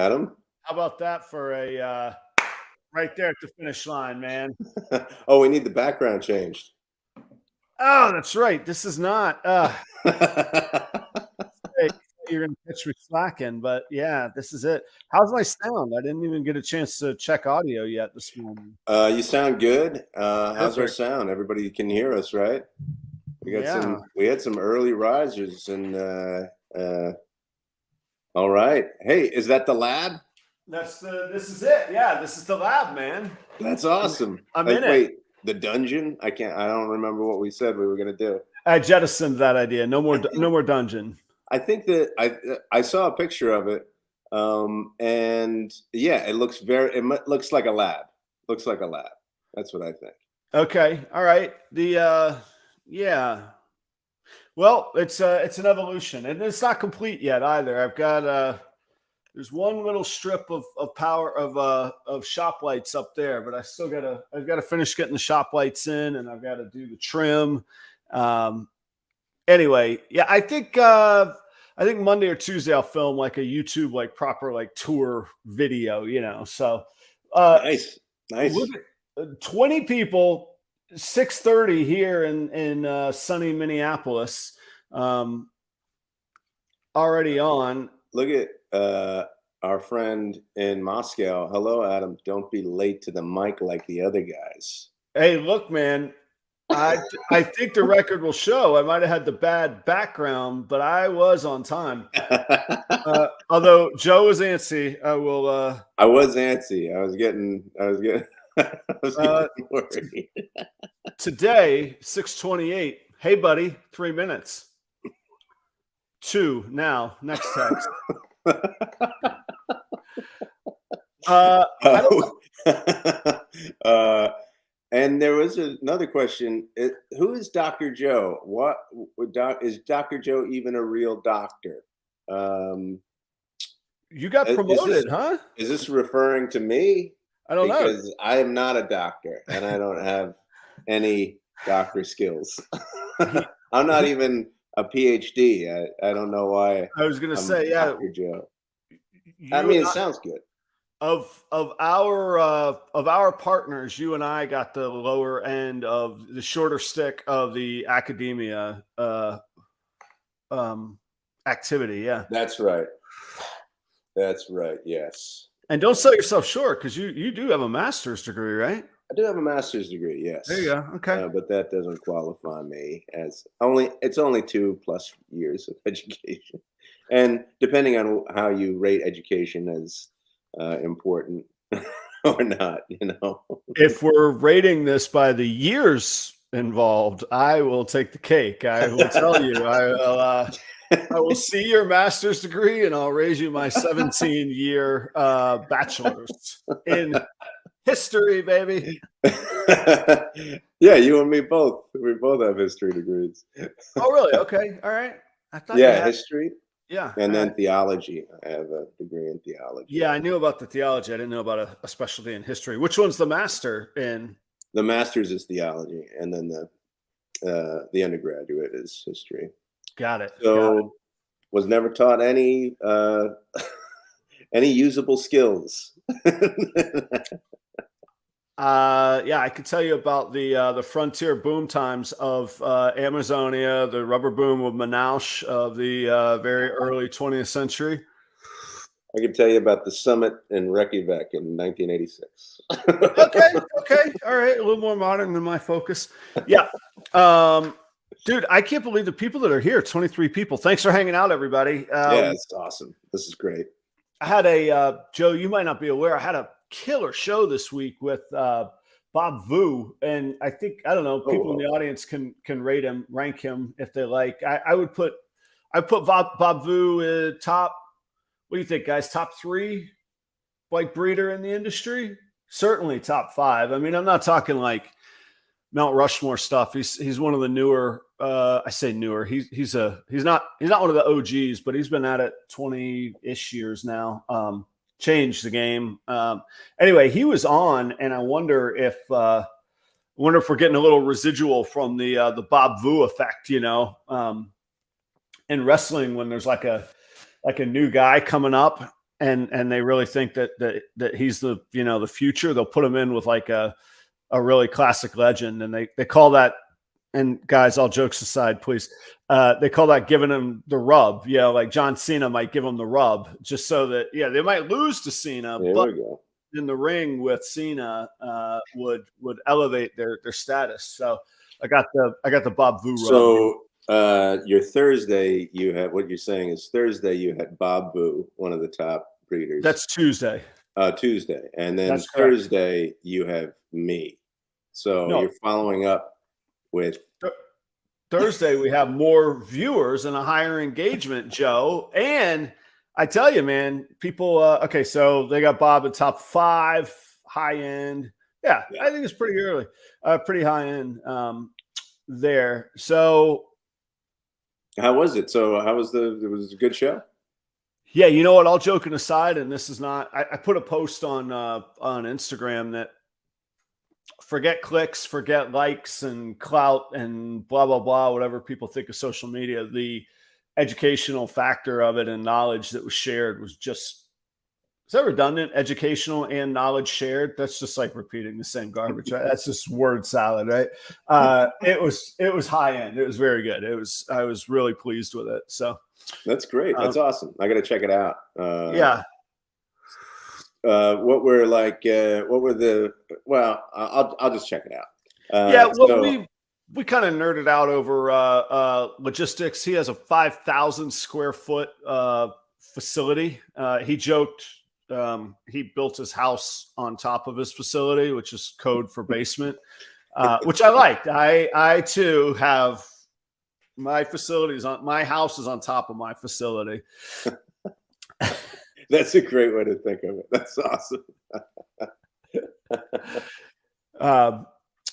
Adam. How about that for a right there at the finish line, man? Oh, we need the background changed. Oh, that's right. This is not. Hey, you're gonna catch me slacking, but yeah, this is it. How's my sound? I didn't even get a chance to check audio yet this morning. You sound good. How's our Perfect. sound? Everybody can hear us, right? We had some early risers, and all right. Hey, is that the lab? This is it. Yeah, this is the lab, man. That's awesome. I'm in it. Wait, the dungeon? I don't remember what we said we were gonna do. I jettisoned that idea. No more dungeon. I think that I saw a picture of it, and yeah, it looks looks like a lab. Looks like a lab. That's what I think. Okay, all right. Yeah. Well, it's an evolution, and it's not complete yet either. I've got there's one little strip of power of shop lights up there, but I've got to finish getting the shop lights in, and I've got to do the trim. Anyway, yeah, I think Monday or Tuesday I'll film like a YouTube proper tour video, So nice. 20 people, 6:30 here in sunny Minneapolis. Already on. Look at our friend in Moscow. Hello, Adam. Don't be late to the mic like the other guys. Hey, look, man. I think the record will show. I might have had the bad background, but I was on time. Although Joe was antsy, I was antsy. I was getting worried. Today, 6:28. Hey, buddy, 3 minutes. 2 now. Next text. And there was another question. Who is Dr. Joe? Is Dr. Joe even a real doctor? You got promoted, huh? Is this referring to me? I don't know. Because I am not a doctor, and I don't have any doctor skills. I'm not even a PhD. I don't know why. I was going to say, yeah, Dr. Joe. I mean, it sounds good. Of our partners, you and I got the lower end of the shorter stick of the academia activity. Yeah, that's right. That's right. Yes. And don't sell yourself short, because you do have a master's degree, right? I do have a master's degree. Yes. There you go. Okay. But that doesn't qualify me as only 2+ years of education, and depending on how you rate education as important or not, If we're rating this by the years involved, I will take the cake. I will tell you, I will see your master's degree, and I'll raise you my 17-year bachelor's in history, baby. Yeah, you and me both. We both have history degrees. Oh, really? Okay. All right. I thought history. Yeah. And then theology. I have a degree in theology. Yeah, I knew about the theology. I didn't know about a specialty in history. Which one's the master in? The master's is theology, and then the undergraduate is history. Got it. So was never taught any usable skills. Yeah, I could tell you about the frontier boom times of Amazonia, the rubber boom of Manaus of the very early 20th century. I can tell you about the summit in Reykjavik in 1986. Okay, all right, a little more modern than my focus. Yeah, dude, I can't believe the people that are here. 23 people. Thanks for hanging out, everybody. Yeah, it's awesome. This is great. I had Joe, you might not be aware, I had a killer show this week with Bob Vu, and I don't know, people in the audience can rank him if they like. I put Bob Vu top. What do you think, guys? Top 3 breeder in the industry? Certainly top 5. I mean, I'm not talking like Mount Rushmore stuff. He's one of the newer. I say newer. He's not one of the OGs, but he's been at it 20-ish years now. Changed the game. Anyway, he was on, and I wonder if we're getting a little residual from the Bob Vu effect, in wrestling when there's like a new guy coming up. and they really think that he's the, you know, the future. They'll put him in with like a really classic legend, and they call that. And guys, all jokes aside, please, they call that giving him the rub. You know, like John Cena might give him the rub, just so that, yeah, they might lose to Cena, There but we go. in the ring with Cena would elevate their status. So I got the Bob Vu rub. So your Thursday, you had, what you're saying is Thursday you had Bob Vu, one of the top breeders. That's Tuesday. Tuesday, and then That's correct. Thursday you have me. So No. you're following up with Thursday. We have more viewers and a higher engagement, Joe. And I tell you, man, people. Okay, so they got Bob at top 5, high end. Yeah, I think it's pretty early, pretty high end there. So how was it? So how was it was a good show? Yeah, you know what? All joking aside, and this is not. I put a post on Instagram that forget clicks, forget likes and clout and blah blah blah, whatever people think of social media. The educational factor of it and knowledge that was shared was just. Is that redundant? Educational and knowledge shared. That's just like repeating the same garbage. Right? That's just word salad, right? It was high end. It was very good. I was really pleased with it. So that's great. That's awesome. I got to check it out. Yeah. What were the? Well, I'll just check it out. Yeah. Well, so, we kind of nerded out over logistics. He has a 5,000 square foot facility. He joked. He built his house on top of his facility, which is code for basement, which I liked. I too have my facilities on my house is on top of my facility. That's a great way to think of it. That's awesome.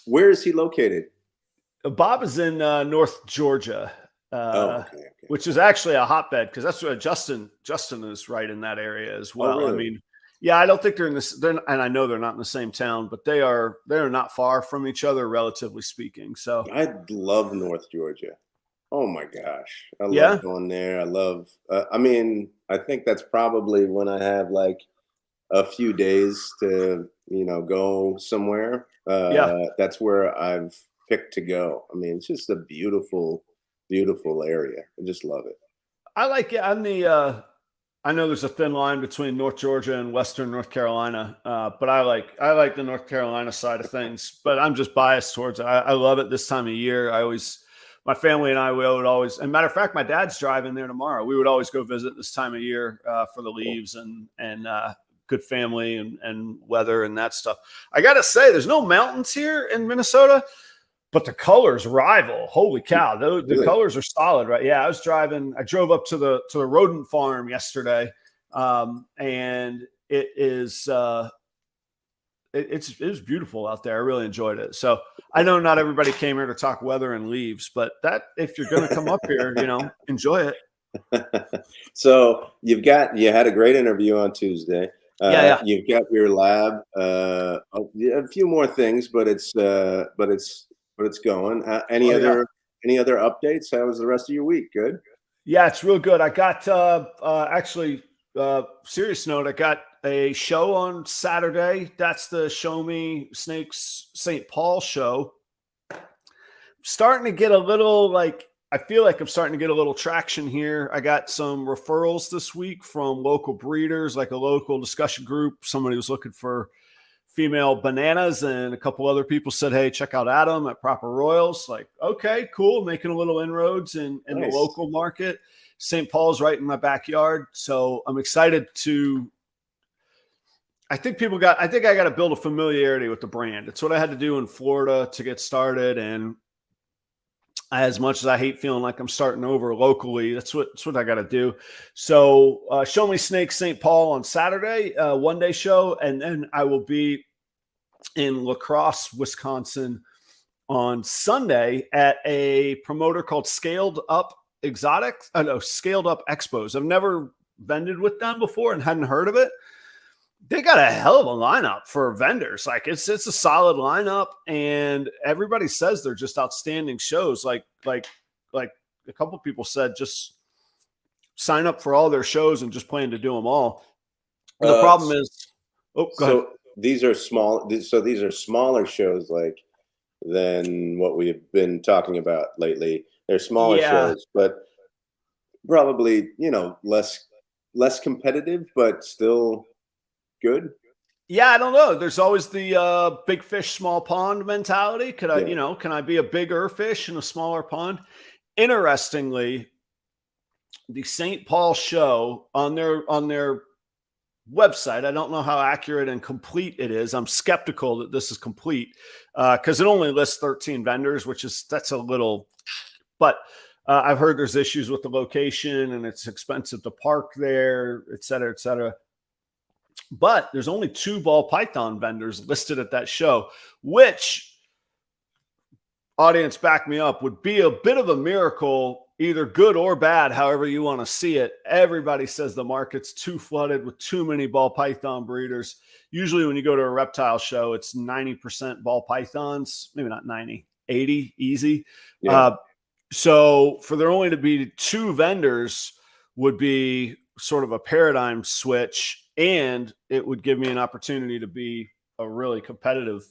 Where is he located? Bob is in North Georgia. Okay. Which is actually a hotbed because that's where Justin is right in that area as well. Really? I mean, yeah, I don't think they're in this, and I know they're not in the same town, but they're not far from each other, relatively speaking. So I love North Georgia. Oh my gosh, I love going there. I love. I mean, I think that's probably when I have like a few days to go somewhere. That's where I've picked to go. I mean, it's just a beautiful area. I just love it. I like it. I know there's a thin line between North Georgia and Western North Carolina, but I like the North Carolina side of things. But I'm just biased towards it. I love it this time of year. My family and I, we would always. And matter of fact, my dad's driving there tomorrow. We would always go visit this time of year for the leaves and good family and weather and that stuff. I gotta say, there's no mountains here in Minnesota. But the colors rival. Holy cow. The colors are solid, right? Yeah. I drove up to the rodent farm yesterday. And it is, it was beautiful out there. I really enjoyed it. So I know not everybody came here to talk weather and leaves, but if you're going to come up here, enjoy it. So you had a great interview on Tuesday. You've got your lab, a few more things, but it's going. Any other updates? How was the rest of your week? Good. Yeah, it's real good. I got actually serious note. I got a show on Saturday. That's the Show Me Snakes St. Paul show. Starting to get a little I feel like I'm starting to get a little traction here. I got some referrals this week from local breeders, like a local discussion group. Somebody was looking for female bananas, and a couple other people said, hey, check out Adam at Proper Royals. Like, okay, cool. Making a little inroads in the local market. St. Paul's right in my backyard. So I'm excited I think I got to build a familiarity with the brand. It's what I had to do in Florida to get started. And as much as I hate feeling like I'm starting over locally, that's what I got to do. So Show Me Snakes St. Paul on Saturday, one-day show. And then I will be in La Crosse, Wisconsin on Sunday at a promoter called Scaled Up Expos. I've never vended with them before and hadn't heard of it. They got a hell of a lineup for vendors. Like it's a solid lineup, and everybody says they're just outstanding shows. Like a couple of people said, just sign up for all their shows and just plan to do them all. The problem is, oh, go ahead. So these are small. So these are smaller shows, like than what we've been talking about lately. They're smaller Yeah. shows, but probably less competitive, but still good. Yeah, I don't know. There's always the big fish, small pond mentality. Could I, Yeah. can I be a bigger fish in a smaller pond? Interestingly, the St. Paul show on their website, I don't know how accurate and complete it is. I'm skeptical that this is complete because it only lists 13 vendors, that's a little, but I've heard there's issues with the location and it's expensive to park there, et cetera, et cetera. But there's only 2 ball python vendors listed at that show, which, audience back me up, would be a bit of a miracle, either good or bad, however you want to see it. Everybody says the market's too flooded with too many ball python breeders. Usually when you go to a reptile show, it's 90% ball pythons, maybe not 90, 80 easy. Yeah. So for there only to be 2 vendors would be sort of a paradigm switch, and it would give me an opportunity to be a really competitive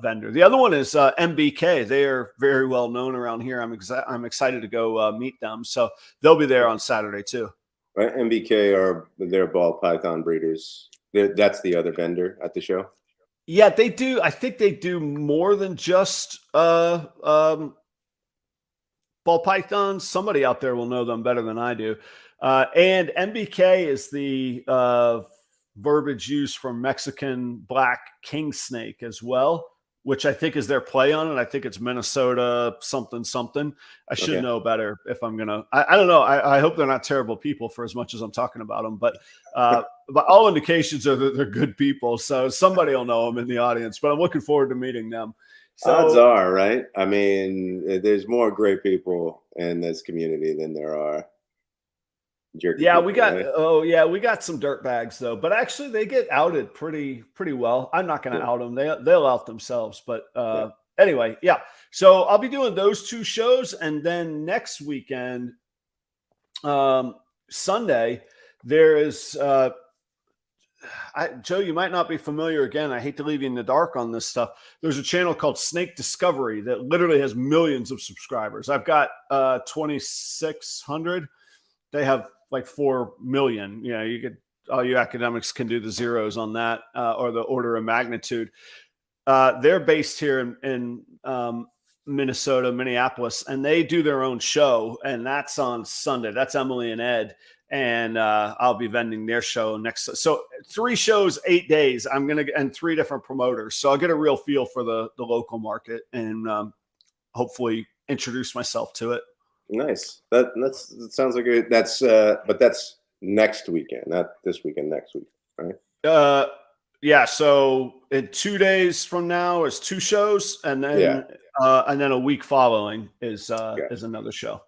vendor. The other one is MBK. They are very well known around here. I'm excited to go meet them. So they'll be there on Saturday too. Right. MBK they're ball python breeders. That's the other vendor at the show. Yeah, they do. I think they do more than just ball pythons. Somebody out there will know them better than I do. And MBK is the verbiage used from Mexican black king snake as well, which I think is their play on it. I think it's Minnesota something. I should know better if I'm gonna. I don't know. I hope they're not terrible people for as much as I'm talking about them, but all indications are that they're good people. So somebody will know them in the audience. But I'm looking forward to meeting them. So, odds are, right? I mean, there's more great people in this community than there are jerky yeah, people, we got right? we got some dirt bags though, but actually they get outed pretty well. I'm not going to out them; they'll out themselves. But anyway, yeah. So I'll be doing those 2 shows, and then next weekend, Sunday, there is. Joe, you might not be familiar. Again, I hate to leave you in the dark on this stuff. There's a channel called Snake Discovery that literally has millions of subscribers. I've got 2,600. They have like 4 million. You could, all you academics can do the zeros on that or the order of magnitude. They're based here in Minnesota, Minneapolis, and they do their own show, and that's on Sunday. That's Emily and Ed. And I'll be vending their show next. So 3 shows, 8 days. And 3 different promoters. So I'll get a real feel for the local market and hopefully introduce myself to it. Nice. That sounds like but that's next weekend, not this weekend. Next week, right? Yeah. So in 2 days from now is 2 shows, and then a week following is another show.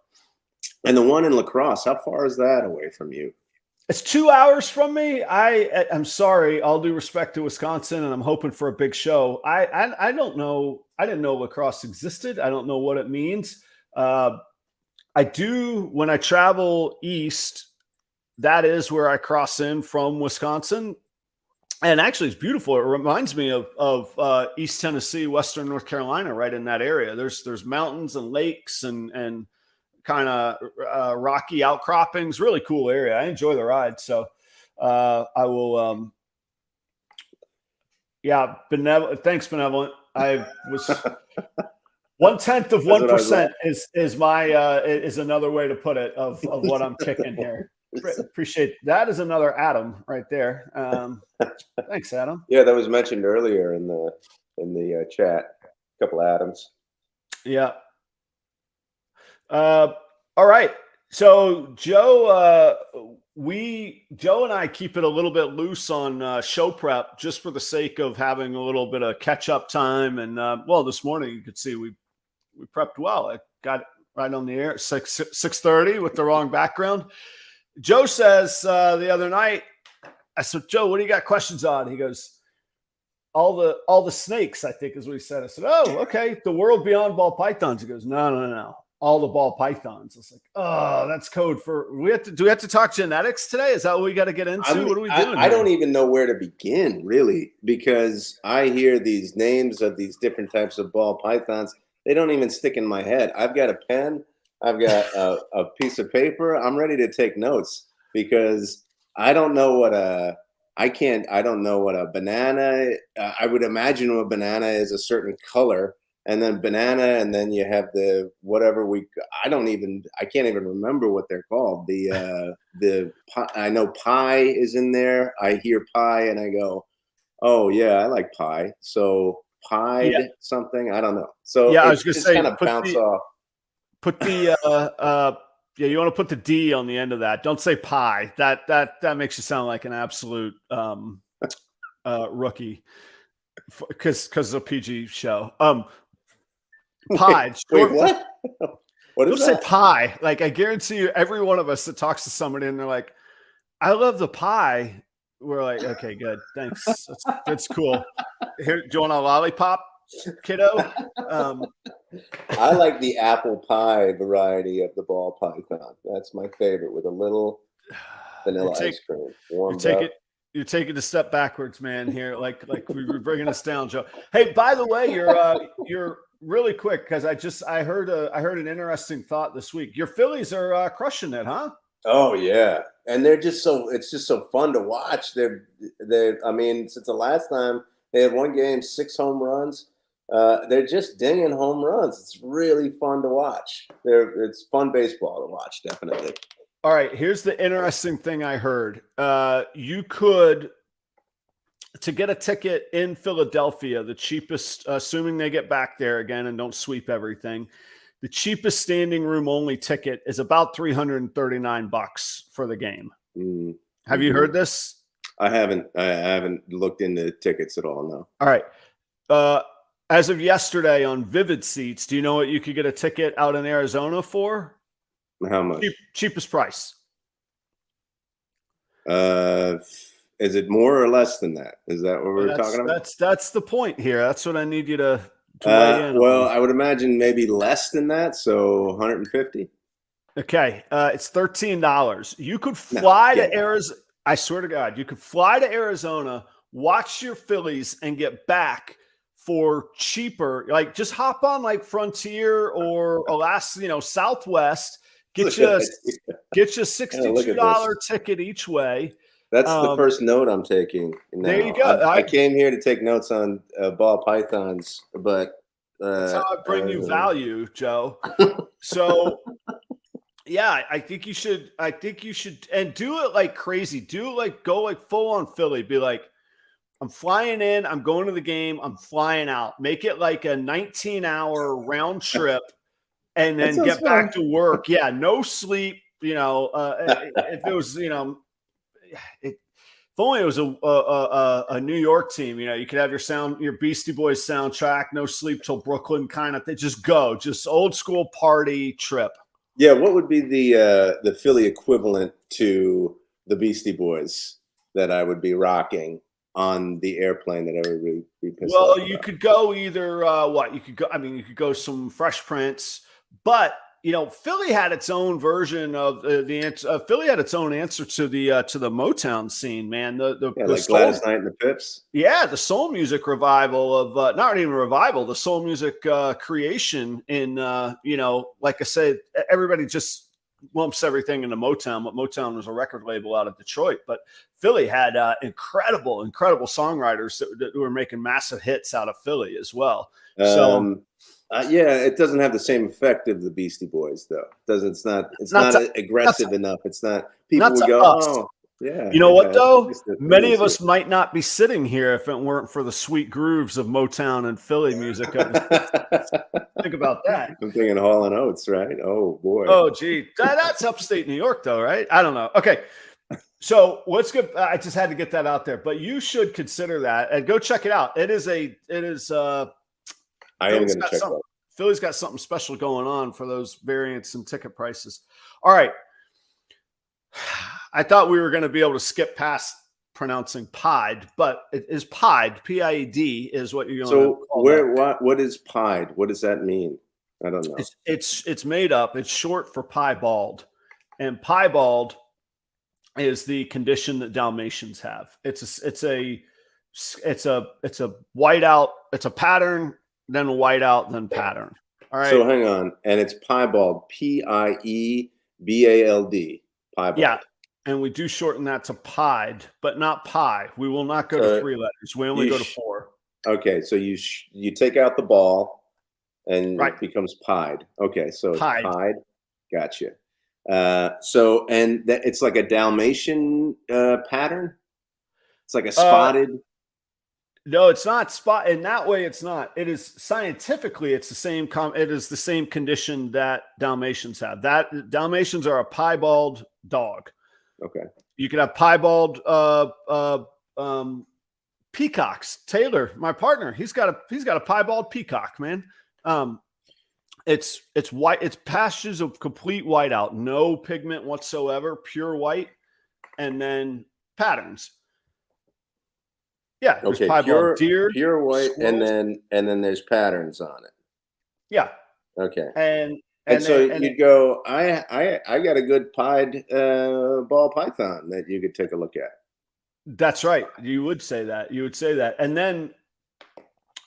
And the one in La Crosse, how far is that away from you? It's 2 hours from me. I'm sorry. All due respect to Wisconsin, and I'm hoping for a big show. I don't know. I didn't know La Crosse existed. I don't know what it means. I do when I travel east. That is where I cross in from Wisconsin, and actually, it's beautiful. It reminds me of East Tennessee, Western North Carolina, right in that area. There's mountains and lakes and kind of rocky outcroppings. Really cool area. I enjoy the ride. So I will. Yeah, thanks, benevolent. I was 1/10 of 1% is another way to put it of what I'm kicking here. Appreciate that. Is another Adam right there. Thanks, Adam. Yeah, that was mentioned earlier in the chat. A couple Adams. Yeah. All right. So Joe and I keep it a little bit loose on show prep just for the sake of having a little bit of catch up time. And this morning you could see we prepped well. I got it right on the air at 6:30 with the wrong background. Joe says the other night, I said, Joe, what do you got questions on? He goes, all the snakes, I think is what he said. I said, oh, okay. The world beyond ball pythons. He goes, no. all the ball pythons. It's like, oh, that's code for. Do we have to talk genetics today? Is that what we got to get into? What are we doing? I don't even know where to begin, really, because I hear these names of these different types of ball pythons. They don't even stick in my head. I've got a pen. I've got a piece of paper. I'm ready to take notes because I don't know what I don't know what a banana. I would imagine a banana is a certain color, and then banana, and then you have the whatever I can't even remember what they're called. I know pie is in there. I hear pie and I go, oh yeah, I like pie. So pied something. I don't know. So yeah, I was gonna say kind of bounce off. Put the yeah, you want to put the D on the end of that. Don't say pie. That makes you sound like an absolute rookie because it's a PG show. Pie. Wait, what? What is don't that? say pie. Like I guarantee you, every one of us that talks to somebody and they're like, "I love the pie." We're like, "Okay, good, thanks. That's cool." Here, do you want a lollipop, kiddo? I like the apple pie variety of the ball python. That's my favorite, with a little vanilla ice cream. You're taking a step backwards, man. Here, like we were bringing us down, Joe. Hey, by the way, you're really quick because I heard an interesting thought this week. Your Phillies are crushing it, huh? Oh yeah, and it's just so fun to watch. I mean, since the last time they had one game, 6 home runs. They're just dinging home runs. It's really fun to watch. It's fun baseball to watch, definitely. All right, here's the interesting thing I heard. You could, to get a ticket in Philadelphia, the cheapest, assuming they get back there again and don't sweep everything, the cheapest standing room only ticket is about $339 for the game. Mm-hmm. Have you heard this? I haven't looked into tickets at all. No. All right. As of yesterday on Vivid Seats, do you know what you could get a ticket out in Arizona for? How much? Cheapest price. Is it more or less than that? Is that what we're talking about? That's the point here. That's what I need you to weigh in well, on. I would imagine maybe less than that, so 150. Okay, it's $13. You could fly to Arizona. I swear to God, you could fly to Arizona, watch your Phillies, and get back for cheaper. Like, just hop on like Frontier or Alaska, Southwest. Get you a $62 ticket each way. That's the first note I'm taking now. There you go. I came here to take notes on ball pythons, but that's how I bring you value, Joe. So yeah, I think you should, and do it like crazy. Go like full on Philly. Be like, I'm flying in, I'm going to the game, I'm flying out. Make it like a 19-hour round trip and then get back to work. Yeah, no sleep, if it was, if only it was a New York team, you could have your Beastie Boys soundtrack, no sleep till Brooklyn kind of thing. Just old school party trip. Yeah, what would be the Philly equivalent to the Beastie Boys that I would be rocking on the airplane that I would be pissed off about? You could go either you could go some Fresh Prince, but Philly had its own version of Philly had its own answer to the Motown scene, man. The like soul, Gladys Knight and the Pips. Yeah, the soul music revival of not even a revival, the soul music creation in like I said, everybody just lumps everything into Motown, but Motown was a record label out of Detroit. But Philly had incredible songwriters that were making massive hits out of Philly as well. So. Yeah, it doesn't have the same effect of the Beastie Boys, though. It's not aggressive enough. It's not. People would go, oh, yeah. You know what, though? Many of us might not be sitting here if it weren't for the sweet grooves of Motown and Philly music. Think about that. I'm thinking Hall & Oates, right? Oh, boy. Oh, gee. That's upstate New York, though, right? I don't know. Okay. So let's get. I just had to get that out there, but you should consider that and go check it out. It is. I am going to check that. Philly's got something special going on for those variants and ticket prices. All right. I thought we were going to be able to skip past pronouncing pied, but it is pied. P-I-E-D is what you're going to call So what is pied? What does that mean? I don't know. It's made up. It's short for piebald, and piebald is the condition that Dalmatians have. It's a whiteout. It's a pattern, then whiteout, then pattern. All right. So hang on, and it's piebald, Piebald, piebald. Yeah, and we do shorten that to pied, but not pie. We will not go to 3 letters. We only go to 4. Okay, so you take out the ball, and Right. it becomes pied. Okay, so Pied. it's pied. Gotcha. So and that it's like a Dalmatian pattern. It's like a spotted. No, it's not spot in that way. It's not. It is scientifically, it's the same. It is the same condition that Dalmatians have. That Dalmatians are a piebald dog. Okay. You could have piebald peacocks. Taylor, my partner, he's got a piebald peacock, man. It's white. It's patches of complete whiteout, no pigment whatsoever, pure white, and then patterns. Yeah, there's piebald deer, pure white, squirrels. and then there's patterns on it. Yeah. Okay. And so you'd go, I got a good pied ball python that you could take a look at. That's right. You would say that. And then,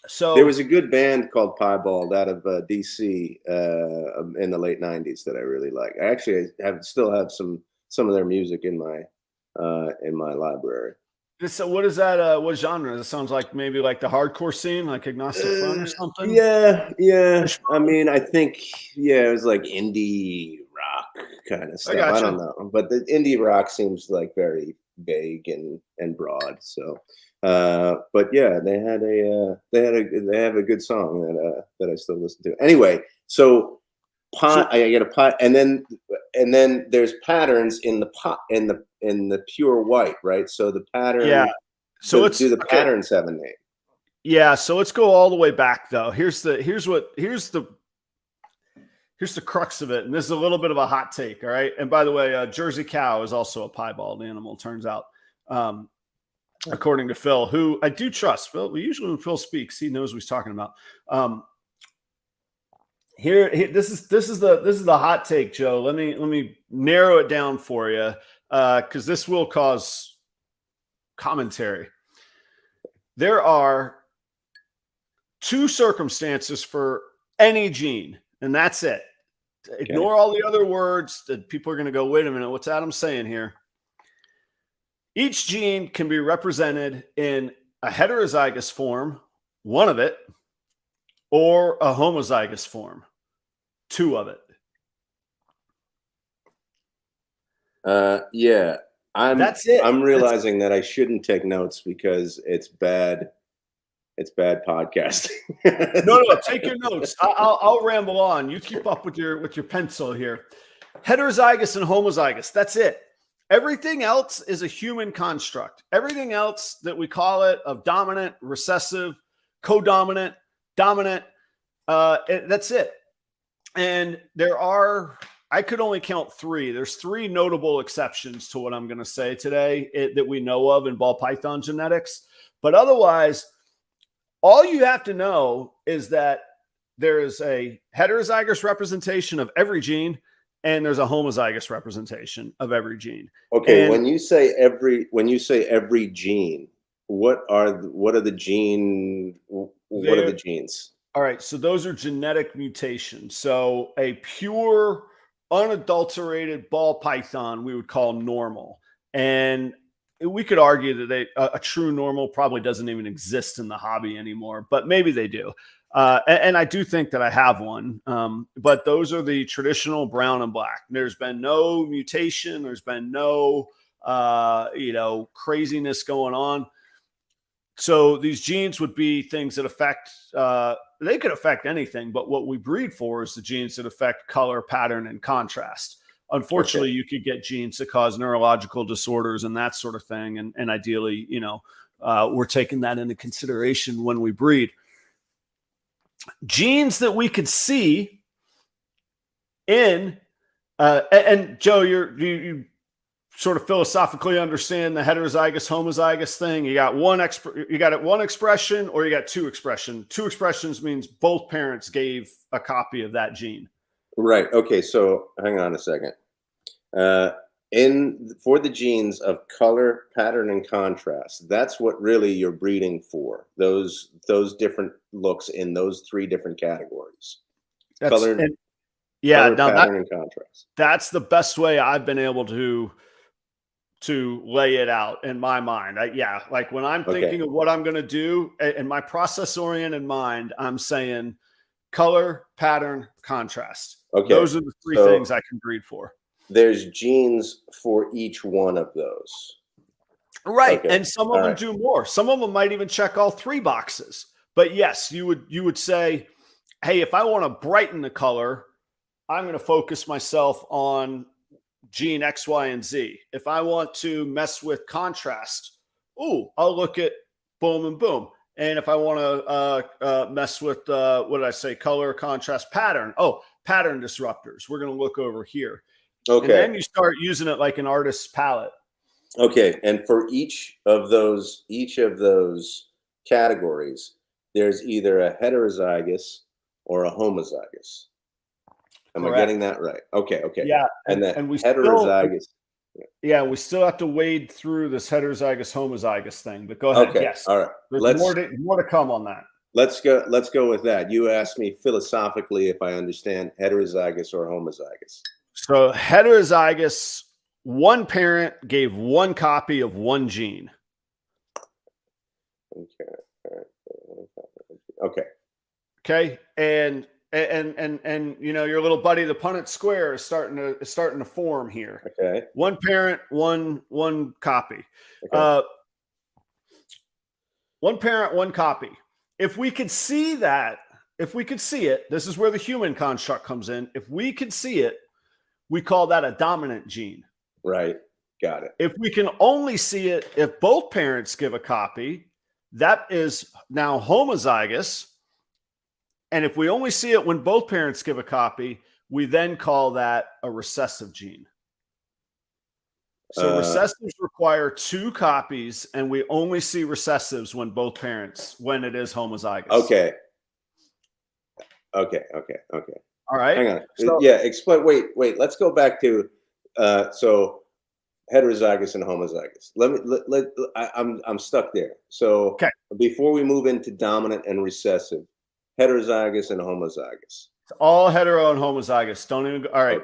so there was a good band called Piebald out of DC in the late '90s that I really like. I actually still have some of their music in my library. So what is that? What genre? That sounds like maybe like the hardcore scene, like Agnostic Front or something. Yeah. I mean, I think it was like indie rock kind of stuff. I don't know, but the indie rock seems like very vague and broad. So, but yeah, they have a good song that I still listen to. Anyway, so I get a pot, and then there's patterns in the pot in the pure white, right? So the pattern. Yeah. So do the patterns have a name? Yeah. So let's go all the way back though. Here's the crux of it, and this is a little bit of a hot take. All right. And by the way, Jersey cow is also a piebald animal. Turns out, according to Phil, who I do trust. Phil. Usually when Phil speaks, he knows what he's talking about. Here, this is the hot take, Joe. Let me narrow it down for you, because this will cause commentary. There are 2 circumstances for any gene, and that's it. Ignore all the other words that people are going to go, wait a minute, what's Adam saying here? Each gene can be represented in a heterozygous form, one of it, or a homozygous form, 2 of it. Yeah. That's it. I'm realizing that I shouldn't take notes because it's bad. It's bad podcasting. No, take your notes. I'll ramble on. You keep up with your pencil here. Heterozygous and homozygous. That's it. Everything else is a human construct. Everything else that we call it of dominant, recessive, codominant, dominant. That's it. And I could only count 3. There's 3 notable exceptions to what I'm going to say today that we know of in ball python genetics. But otherwise, all you have to know is that there is a heterozygous representation of every gene, and there's a homozygous representation of every gene. Okay, when you say every gene, what are the genes? All right, so those are genetic mutations. So a pure, unadulterated ball python we would call normal, and we could argue that a true normal probably doesn't even exist in the hobby anymore, but maybe they do. And I do think that I have one, but those are the traditional brown and black. There's been no mutation. There's been no, craziness going on. So these genes would be things that affect, they could affect anything, but what we breed for is the genes that affect color, pattern, and contrast. Unfortunately, you could get genes that cause neurological disorders and that sort of thing. And ideally, we're taking that into consideration when we breed. Genes that we could see in, and Joe, you sort of philosophically understand the heterozygous homozygous thing, you got one expression or you got two expression. Two expressions means both parents gave a copy of that gene. Right. Okay. So hang on a second. For the genes of color, pattern, and contrast, that's what really you're breeding for. Those different looks in those three different categories. Color, pattern, and contrast. That's the best way I've been able to lay it out in my mind. Like when I'm thinking of what I'm going to do in my process-oriented mind, I'm saying color, pattern, contrast. Okay. Those are the three things I can breed for. There's genes for each one of those. Right. Okay. And some of them do more. Some of them might even check all three boxes. But yes, you would say, hey, if I want to brighten the color, I'm going to focus myself on gene X, Y, and Z. If I want to mess with contrast, I'll look at boom and boom. And if I want to mess with, what did I say? Color, contrast, pattern. Pattern disruptors. We're going to look over here. Okay. And then you start using it like an artist's palette. Okay. And for each of those categories, there's either a heterozygous or a homozygous. Am I getting that right? Okay. Yeah. And we heterozygous. We still have to wade through this heterozygous homozygous thing, but go ahead. Okay. Yes. All right. There's more to come on that. Let's go with that. You asked me philosophically if I understand heterozygous or homozygous. So heterozygous, one parent gave one copy of one gene. Okay. And your little buddy, the Punnett square, is starting to form here. Okay. One parent, one copy. Okay. One parent, one copy. If we could see it, this is where the human construct comes in. If we could see it, we call that a dominant gene. Right. Got it. If we can only see it if both parents give a copy, that is now homozygous. And if we only see it when both parents give a copy, we then call that a recessive gene. So recessives require two copies, and we only see recessives when when it is homozygous. Okay. All right. Hang on. Explain. Wait. Let's go back to so heterozygous and homozygous. I'm stuck there. So before we move into dominant and recessive, heterozygous and homozygous. It's all hetero and homozygous. Don't even go. All right.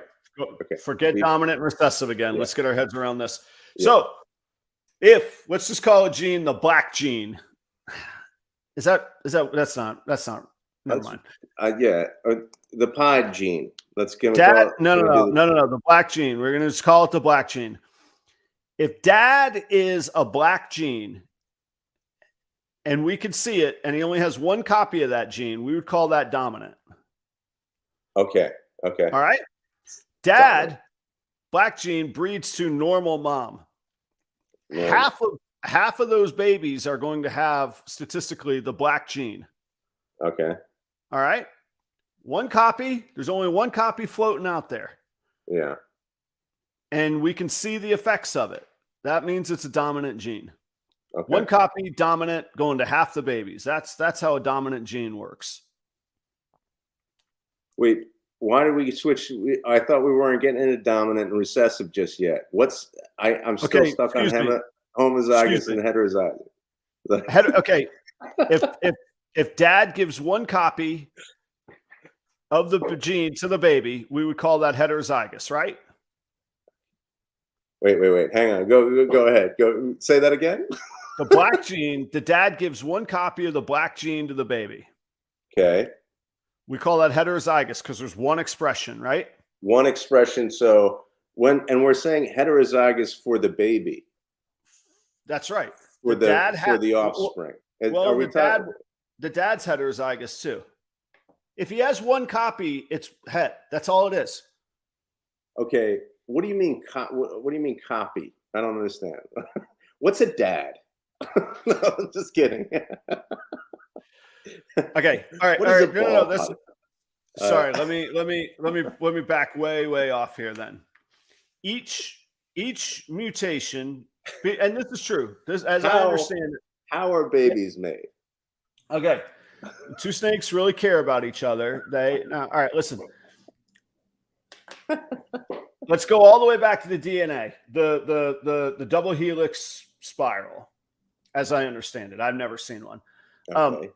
Forget dominant and recessive again. Yeah. Let's get our heads around this. Yeah. So let's just call a gene the black gene. That's not never mind. The pied gene. Let's give it. No. The black gene. We're going to just call it the black gene. If dad is a black gene and we could see it and he only has one copy of that gene, we would call that dominant. Okay. All right. Dad, black gene, breeds to normal mom. Yeah. Half of those babies are going to have statistically the black gene. Okay. All right. One copy. There's only one copy floating out there. Yeah. And we can see the effects of it. That means it's a dominant gene. Okay. One copy, dominant, going to half the babies. That's how a dominant gene works. Wait, why did we switch? I thought we weren't getting into dominant and recessive just yet. I'm still stuck on homozygous and heterozygous. Okay. If dad gives one copy of the gene to the baby, we would call that heterozygous, right? Wait. Hang on. Go ahead. Go say that again. The black gene, the dad gives one copy of the black gene to the baby. Okay. We call that heterozygous because there's one expression, right? One expression. So we're saying heterozygous for the baby. That's right. For the offspring. Well, the dad's heterozygous too. If he has one copy, it's het. That's all it is. Okay. What do you mean? What do you mean copy? I don't understand. What's a dad? No, just kidding. Okay. All right. No. Sorry. Let me back way off here. Then each each mutation, and this is true. This, as I How- understand it. How are babies made? Okay. Two snakes really care about each other. All right, listen. Let's go all the way back to the DNA, the double helix spiral, as I understand it. I've never seen one. Okay.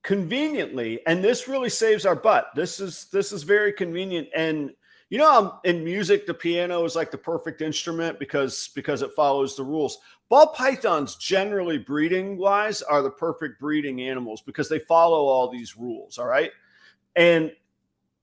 Conveniently, and this really saves our butt. This is very convenient. And you know, in music, the piano is like the perfect instrument because it follows the rules. Ball pythons, generally breeding wise, are the perfect breeding animals because they follow all these rules. All right, and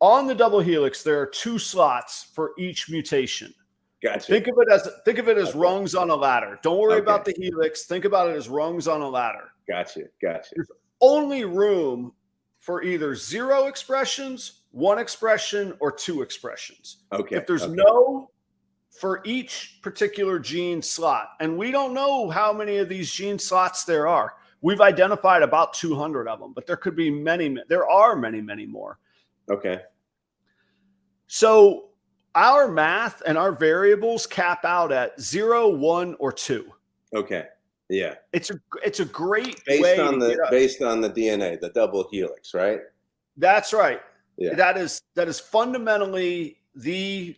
on the double helix, there are 2 slots for each mutation. Gotcha. Think of it as rungs on a ladder. Don't worry about the helix. Think about it as rungs on a ladder. Gotcha. There's only room for either 0 expressions, 1 expression, or 2 expressions. Okay. If there's no for each particular gene slot, and we don't know how many of these gene slots there are. We've identified about 200 of them, but there could be many. There are many, many more. Okay. So our math and our variables cap out at 0, 1, or 2. Okay. Yeah. It's a great based on the DNA, the double helix, right? That's right. Yeah. That is fundamentally the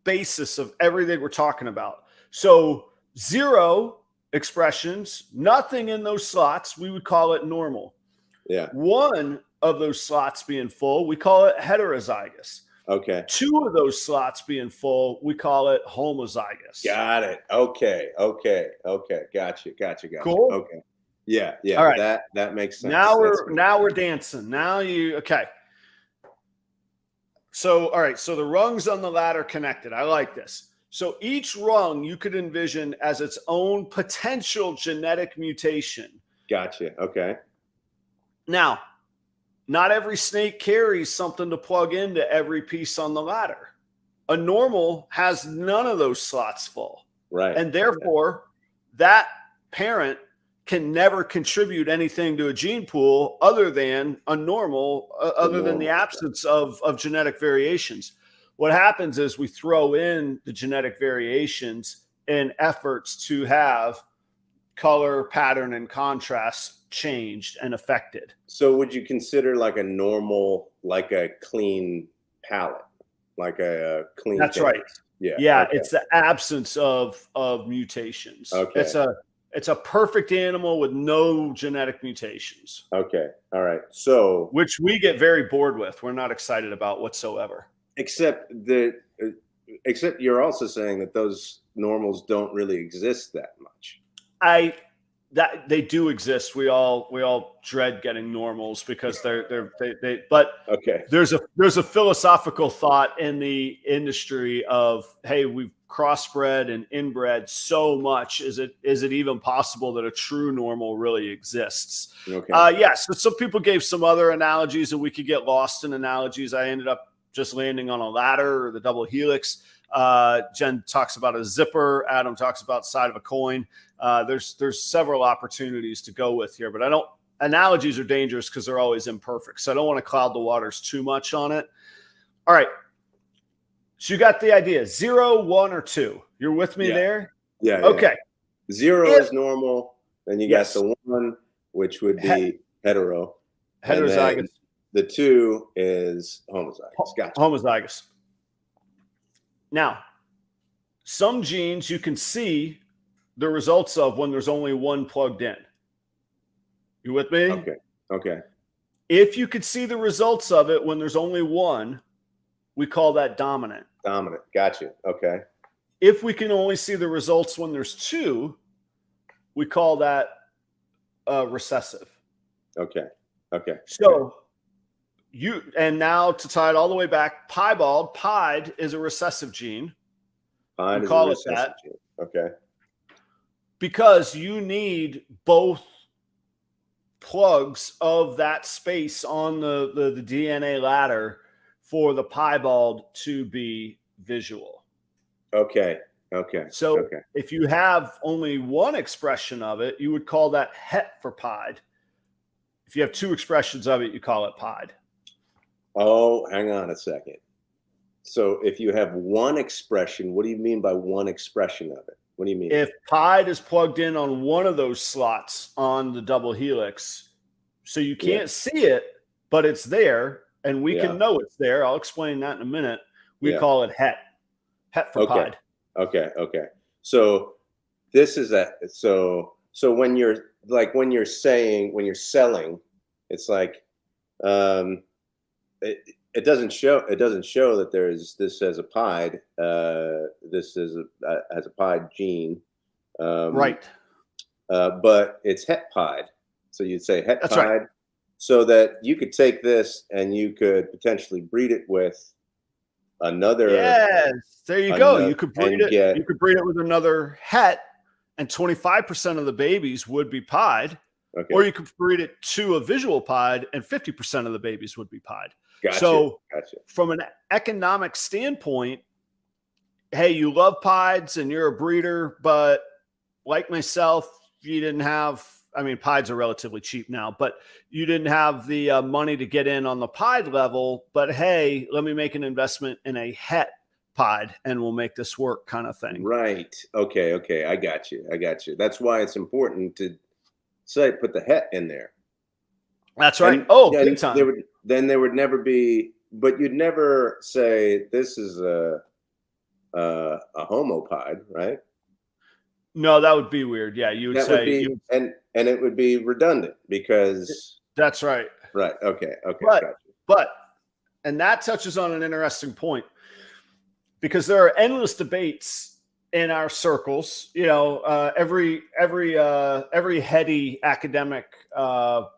basis of everything we're talking about. So 0 expressions, nothing in those slots, we would call it normal. Yeah. 1 of those slots being full, we call it heterozygous. Okay. 2 of those slots being full, we call it homozygous. Got it. Okay. Gotcha. Cool. Okay. Yeah. All right. That makes sense. Now we're dancing. Okay. So, all right. So the rungs on the ladder connected. I like this. So each rung you could envision as its own potential genetic mutation. Gotcha. Okay. Now, not every snake carries something to plug into every piece on the ladder. A normal has none of those slots full. Right. And therefore, that parent can never contribute anything to a gene pool other than a normal, other than the absence of genetic variations. What happens is we throw in the genetic variations in efforts to have color, pattern, and contrast changed and affected. So would you consider like a normal, like a clean palette, like a clean? That's case? right. Yeah. Okay. It's the absence of mutations. Okay. It's a perfect animal with no genetic mutations. Okay. All right. So which we get very bored with. We're not excited about whatsoever. Except you're also saying that those normals don't really exist that much. That they do exist. We all dread getting normals because but okay. There's a philosophical thought in the industry of, hey, we've crossbred and inbred so much. Is it even possible that a true normal really exists? Okay. Yes. So some people gave some other analogies and we could get lost in analogies. I ended up just landing on a ladder or the double helix. Jen talks about a zipper. Adam talks about side of a coin. There's several opportunities to go with here, but analogies are dangerous because they're always imperfect. So I don't want to cloud the waters too much on it. All right. So you got the idea, 0, 1, or 2. You're with me there? Yeah. Okay. 0 is normal. Then you got the 1, which would be heterozygous. The 2 is homozygous. Gotcha. Homozygous. Now, some genes you can see the results of when there's only 1 plugged in. You with me? Okay. If you could see the results of it when there's only 1, we call that dominant. Dominant. Gotcha. Okay. If we can only see the results when there's 2, we call that recessive. Okay. So and now to tie it all the way back, piebald, pied is a recessive gene. Pied we call it that. Gene. Okay. Because you need both plugs of that space on the DNA ladder for the piebald to be visual. Okay. So if you have only 1 expression of it, you would call that het for pied. If you have 2 expressions of it, you call it pied. Oh, hang on a second. So if you have one expression, what do you mean by one expression of it? What do you mean? If pied is plugged in on one of those slots on the double helix, so you can't see it, but it's there, and we can know it's there. I'll explain that in a minute. We call it het. Het for pied. Okay. So this is so when you're selling, it's like it doesn't show that this as a pied, this is as a pied gene, right? But it's het pied, so you'd say het That's pied, right. so that you could take this and you could potentially breed it with another. Yes, there you go. You could breed it. You could breed it with another het, and 25% of the babies would be pied. Okay. Or you could breed it to a visual pied, and 50% of the babies would be pied. Gotcha. So, from an economic standpoint, hey, you love pieds and you're a breeder, but like myself, you didn't have. I mean, pieds are relatively cheap now, but you didn't have the money to get in on the pied level. But hey, let me make an investment in a het pied, and we'll make this work, kind of thing. Right. Okay. I got you. That's why it's important to put the het in there. That's right. And, big time. There would never be, but you'd never say this is a homopod, right? No, that would be weird. Yeah, you would that say, would be, and it would be redundant because that's right. Right. Okay. But and that touches on an interesting point, because there are endless debates in our circles. You know, every heady academic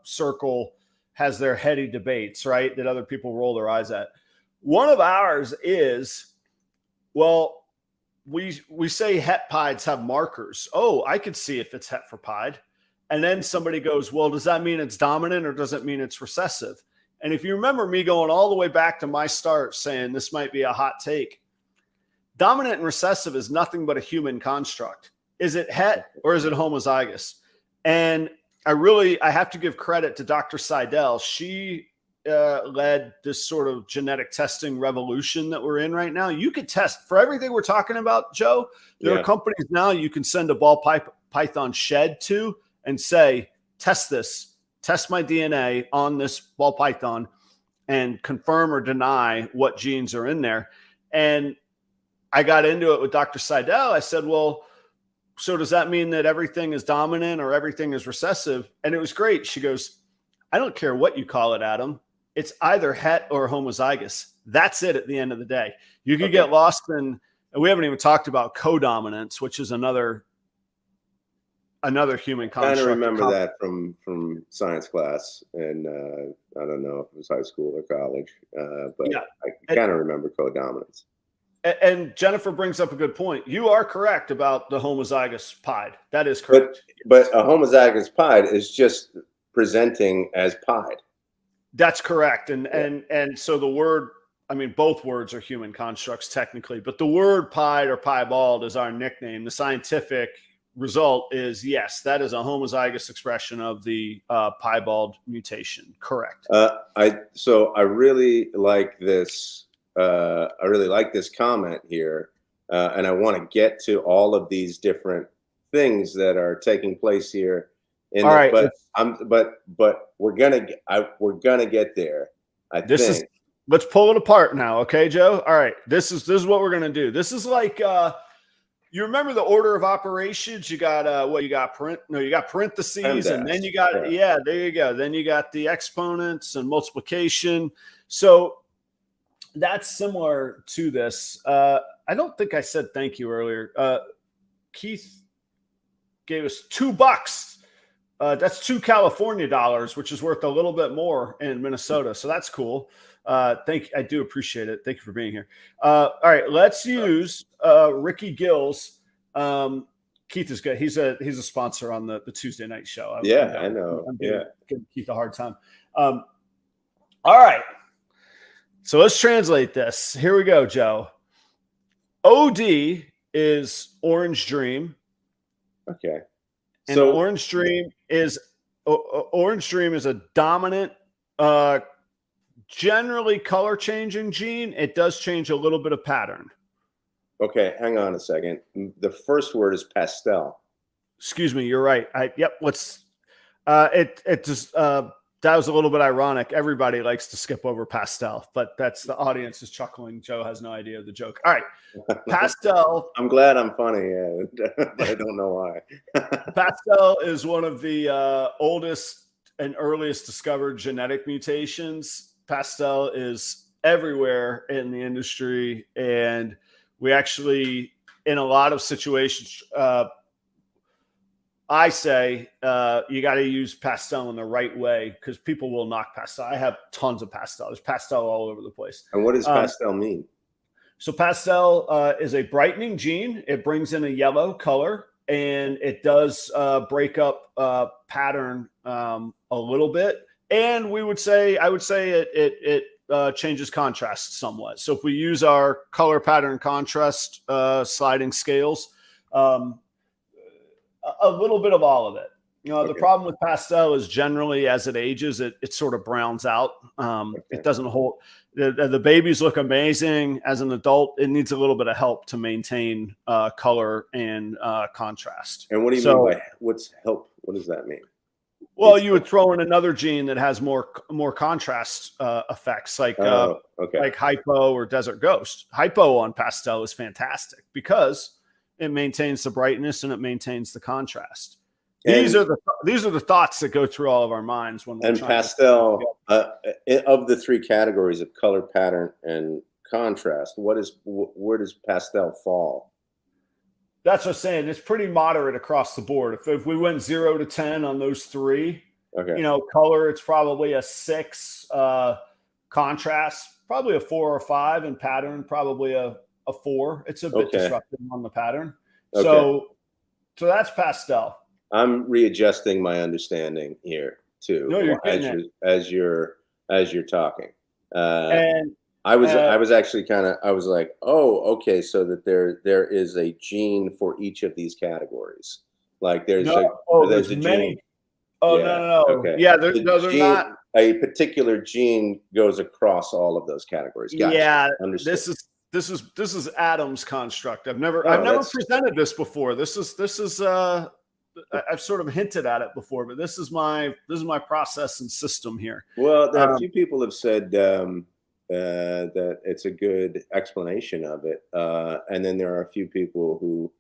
circle has their heady debates, right? That other people roll their eyes at. One of ours is, well, we say het pieds have markers. Oh, I could see if it's het for pied. And then somebody goes, well, does that mean it's dominant or does it mean it's recessive? And if you remember me going all the way back to my start saying this might be a hot take, dominant and recessive is nothing but a human construct. Is it het or is it homozygous? And I have to give credit to Dr. Seidel. She led this sort of genetic testing revolution that we're in right now. You could test for everything we're talking about, Joe. There are companies now you can send a ball python shed to and say, test my DNA on this ball python and confirm or deny what genes are in there. And I got into it with Dr. Seidel. I said, well, so does that mean that everything is dominant or everything is recessive? And it was great. She goes, I don't care what you call it, Adam. It's either het or homozygous. That's it at the end of the day. You could get lost in, and we haven't even talked about codominance, which is another human construct. I kind of remember that from science class, and I don't know if it was high school or college, but yeah, I kind of remember codominance. And Jennifer brings up a good point. You are correct about the homozygous pied. That is correct. But a homozygous pied is just presenting as pied. That's correct. And so the word, I mean, both words are human constructs technically, but the word pied or piebald is our nickname. The scientific result is, yes, that is a homozygous expression of the piebald mutation. Correct. So I really like this. I really like this comment here, and I want to get to all of these different things that are taking place here. All right, but we're gonna get there. I think. Let's pull it apart now, okay, Joe? All right, this is what we're gonna do. This is like you remember the order of operations? You got you got parentheses, and then you got there you go. Then you got the exponents and multiplication. So that's similar to this. I don't think I said thank you earlier. Keith gave us $2. That's $2 California dollars, which is worth a little bit more in Minnesota. So that's cool. I do appreciate it. Thank you for being here. All right, let's use Ricky Gills. Keith is good. He's a sponsor on the Tuesday night show. I know. I'm giving Keith a hard time. All right. So let's translate this. Here we go, Joe. OD is Orange Dream. Okay. And so Orange Dream is a dominant generally color changing gene. It does change a little bit of pattern. Okay, hang on a second. The first word is pastel. Excuse me, you're right. Yep. It just that was a little bit ironic. Everybody likes to skip over pastel, but that's the audience is chuckling. Joe has no idea of the joke. All right, pastel. I'm glad I'm funny, but I don't know why. Pastel is one of the oldest and earliest discovered genetic mutations. Pastel is everywhere in the industry, and we actually, in a lot of situations, I say you got to use pastel in the right way because people will knock pastel. I have tons of pastel. There's pastel all over the place. And what does pastel mean? So pastel is a brightening gene. It brings in a yellow color, and it does break up pattern a little bit. And I would say it changes contrast somewhat. So if we use our color pattern contrast sliding scales, a little bit of all of it. The problem with pastel is generally as it ages, it sort of browns out. It doesn't hold. The babies look amazing. As an adult, it needs a little bit of help to maintain color and contrast. And what do you mean by what's help? What does that mean? Well, you would throw in another gene that has more contrast effects, like hypo or desert ghost. Hypo on pastel is fantastic because it maintains the brightness and it maintains the contrast. These are the thoughts that go through all of our minds when we're and pastel. Of the three categories of color pattern and contrast, where does pastel fall? That's what I'm saying. It's pretty moderate across the board. If we went 0 to 10 on those three, color, it's probably a 6. Contrast, probably a 4 or 5, and pattern, probably a 4. It's a bit disruptive on the pattern. So that's pastel. I'm readjusting my understanding here too. No, you're as you're talking. And I was actually I was like, oh, okay, so that there is a gene for each of these categories. Like there's a many. Gene. Oh, no. Okay. Yeah, they're not. A particular gene goes across all of those categories. Gotcha. Yeah, understood. This is Adam's construct. I've never presented this before. This is I've sort of hinted at it before, but this is my process and system here. Well, a few people have said that it's a good explanation of it, and then there are a few people who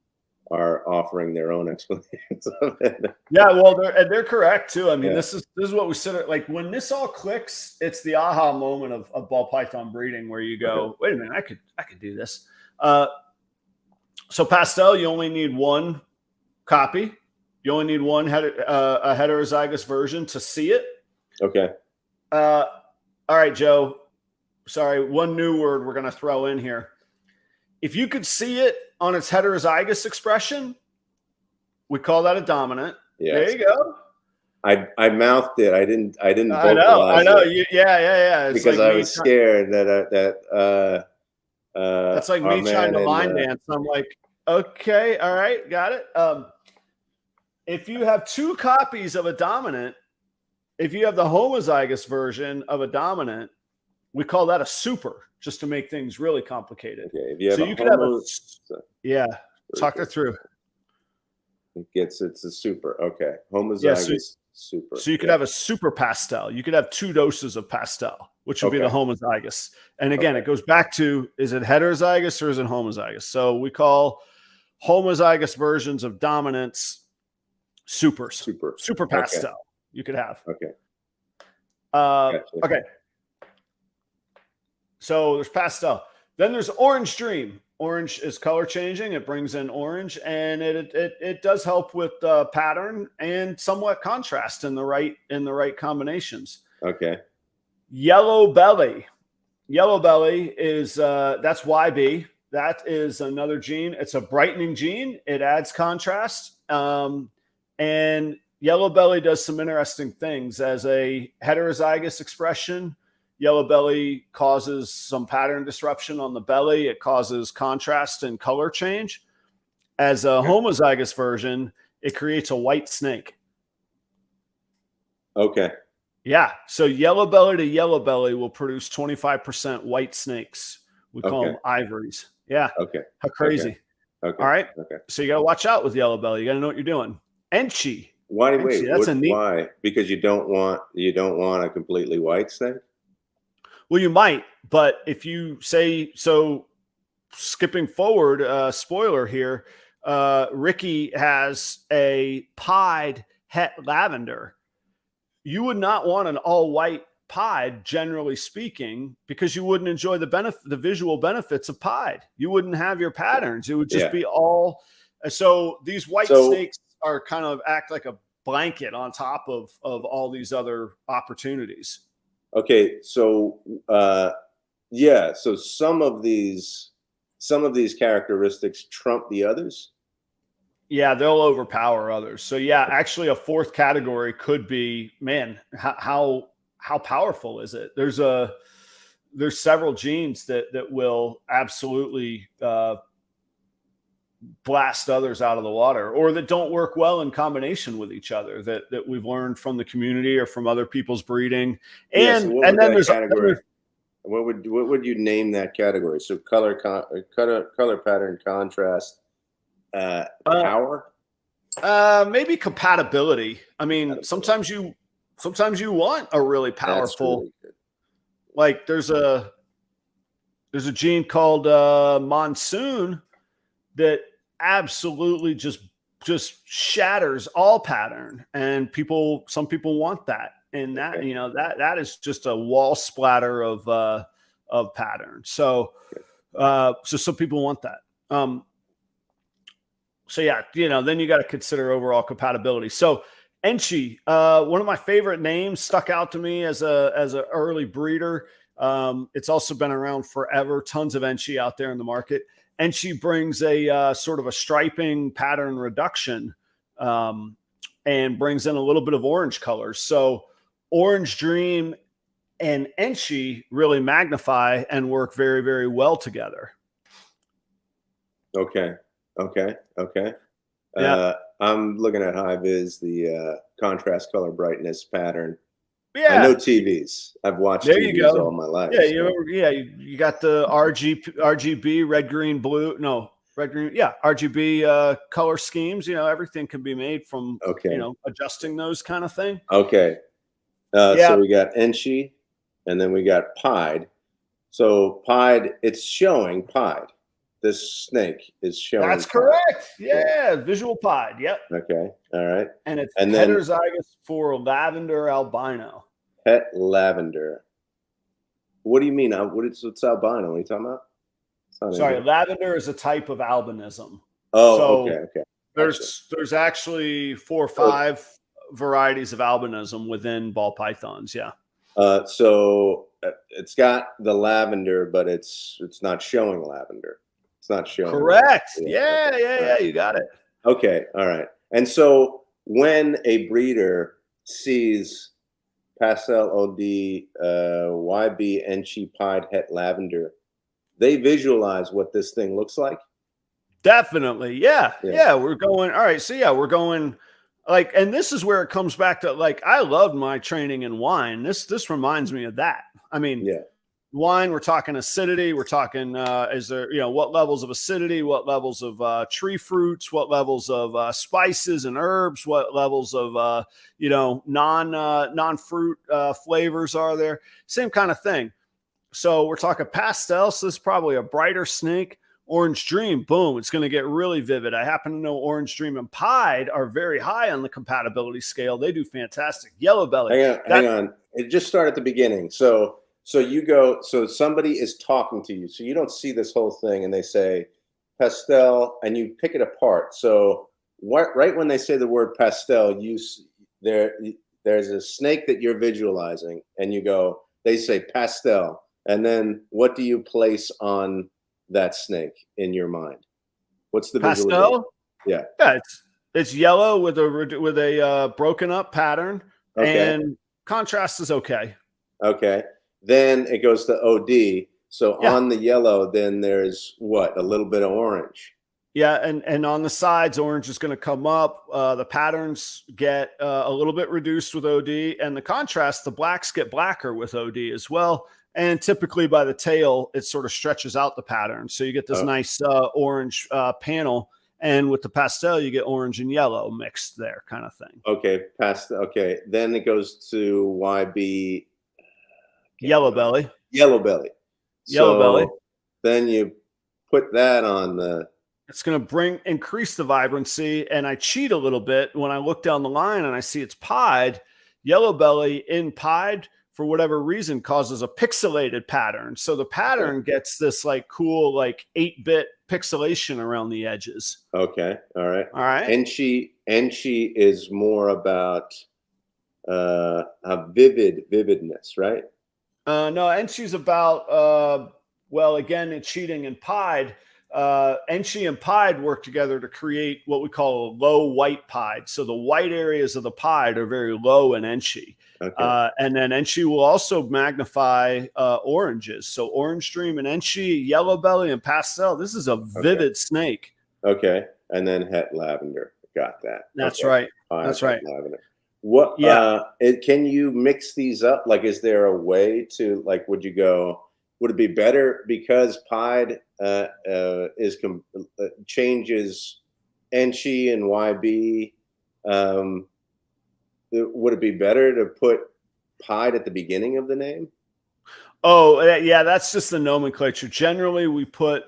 are offering their own explanations of it. Yeah, well, they're correct too. I mean, this is what we said. Like when this all clicks, it's the aha moment of ball python breeding, where you go, wait a minute, I could do this. So pastel, you only need one copy. You only need one a heterozygous version to see it. Okay. All right, Joe. Sorry, one new word we're going to throw in here. If you could see it on its heterozygous expression, we call that a dominant. Yes. There you go. I mouthed it. I didn't. I know. Yeah. It's because I was scared that that's like me trying to line dance. I'm like, okay, all right, got it. If you have two copies of a dominant, if you have the homozygous version of a dominant, we call that a super, just to make things really complicated. Okay. If you have talk that through. It's a super. Okay. Homozygous super. So you could have a super pastel. You could have 2 doses of pastel, which would be the homozygous. And again, it goes back to, is it heterozygous or is it homozygous? So we call homozygous versions of dominants super pastel. You could have. Okay. Gotcha. Okay. So there's pastel. Then there's orange dream. Orange is color changing. It brings in orange, and it does help with pattern and somewhat contrast in the right combinations. Okay. Yellow belly. Yellow belly is that's YB. That is another gene. It's a brightening gene. It adds contrast. And yellow belly does some interesting things as a heterozygous expression. Yellow belly causes some pattern disruption on the belly. It causes contrast and color change. As a homozygous version, it creates a white snake. Okay. Yeah. So yellow belly to yellow belly will produce 25% white snakes. We call Okay. them ivories. Yeah. Okay. How crazy. Okay. All right. Okay. So you got to watch out with yellow belly. You got to know what you're doing. Enchi. Why? Enchi. Wait. That's a neat. Why? Because you don't want a completely white snake. Well, you might, but if you say so, skipping forward, spoiler here, Ricky has a pied het lavender. You would not want an all white pied, generally speaking, because you wouldn't enjoy the visual benefits of pied. You wouldn't have your patterns. It would just be all. So these white snakes are kind of act like a blanket on top of all these other opportunities. Okay, so yeah, so some of these characteristics trump the others. Yeah, they'll overpower others. So yeah, actually, a fourth category could be, man, how powerful is it? There's several genes that will absolutely blast others out of the water, or that don't work well in combination with each other, that we've learned from the community or from other people's breeding. And so and then there's category. What would you name that category? So color pattern contrast, power, maybe compatibility. I mean, sometimes you want a really powerful. Really like there's a gene called monsoon that absolutely just shatters all pattern, and some people want that, and that that is just a wall splatter of pattern. So so some people want that. So yeah, then you got to consider overall compatibility. So Enchi, one of my favorite names, stuck out to me as a early breeder. It's also been around forever. Tons of Enchi out there in the market. Enchi brings a sort of a striping pattern reduction, and brings in a little bit of orange colors. So Orange Dream and Enchi really magnify and work very, very well together. Okay. Yeah. I'm looking at high vis, the contrast color brightness pattern. Yeah, I know TVs. I've watched TVs all my life. Yeah, you got the RGB, red, green, blue. No, red, green. Yeah, RGB color schemes. Everything can be made from adjusting those kind of thing. Okay. So we got Enchi, and then we got pied. So pied, it's showing pied. This snake is showing. That's correct. Yeah, visual pied. Yep. Okay. All right. And it's heterozygous for lavender albino. Het lavender. What do you mean? What's albino? What are you talking about? Sorry, lavender is a type of albinism. Oh, so okay. There's actually 4 or 5 varieties of albinism within ball pythons. Yeah. So it's got the lavender, but it's not showing lavender. It's not showing. Correct. Yeah. You got it. Okay. All right. And so when a breeder sees Pastel OD, YB, Enchi, pied, het lavender, they visualize what this thing looks like. Definitely. Yeah. We're going. All right. So we're going and this is where it comes back to I love my training in wine. This reminds me of that. I mean, wine, we're talking acidity. We're talking, is there, what levels of acidity, what levels of tree fruits, what levels of spices and herbs, what levels of, non-fruit flavors are there? Same kind of thing. So we're talking pastel. So this is probably a brighter snake. Orange Dream, boom, it's going to get really vivid. I happen to know Orange Dream and pied are very high on the compatibility scale. They do fantastic. Yellow belly. Hang on. It just started at the beginning. So somebody is talking to you. So you don't see this whole thing, and they say pastel, and you pick it apart. So right when they say the word pastel, there's a snake that you're visualizing, and they say pastel, and then what do you place on that snake in your mind? What's the pastel? Yeah, it's yellow with a broken up pattern, and contrast is okay. Okay. Then it goes to OD. So on the yellow, then there's a little bit of orange. Yeah, and on the sides, orange is going to come up. The patterns get a little bit reduced with OD, and the contrast, the blacks get blacker with OD as well. And typically by the tail, it sort of stretches out the pattern, so you get this nice orange panel. And with the pastel, you get orange and yellow mixed there, kind of thing. Okay, pastel. Okay, then it goes to YB. Yellow belly. Yellow belly. Yellow belly. Then you put that on the. It's going to increase the vibrancy, and I cheat a little bit when I look down the line and I see it's pied. Yellow belly in pied, for whatever reason, causes a pixelated pattern. So the pattern gets this like cool, like 8-bit pixelation around the edges. Okay. All right. All right. And she is more about a vividness, right? No, and she's about, well, again, in cheating and pied. Enchi and pied work together to create what we call a low white pied. So the white areas of the pied are very low in Enchi. Okay. And then Enchi will also magnify oranges. So orange dream and Enchi, yellow belly, and pastel. This is a vivid snake. Okay. And then het lavender. Got that. That's right. That's right. Lavender. What? Yeah. Can you mix these up? Like, is there a way to, like, would it be better because pied changes Enchi and YB? Would it be better to put pied at the beginning of the name? Oh, yeah, that's just the nomenclature. Generally, we put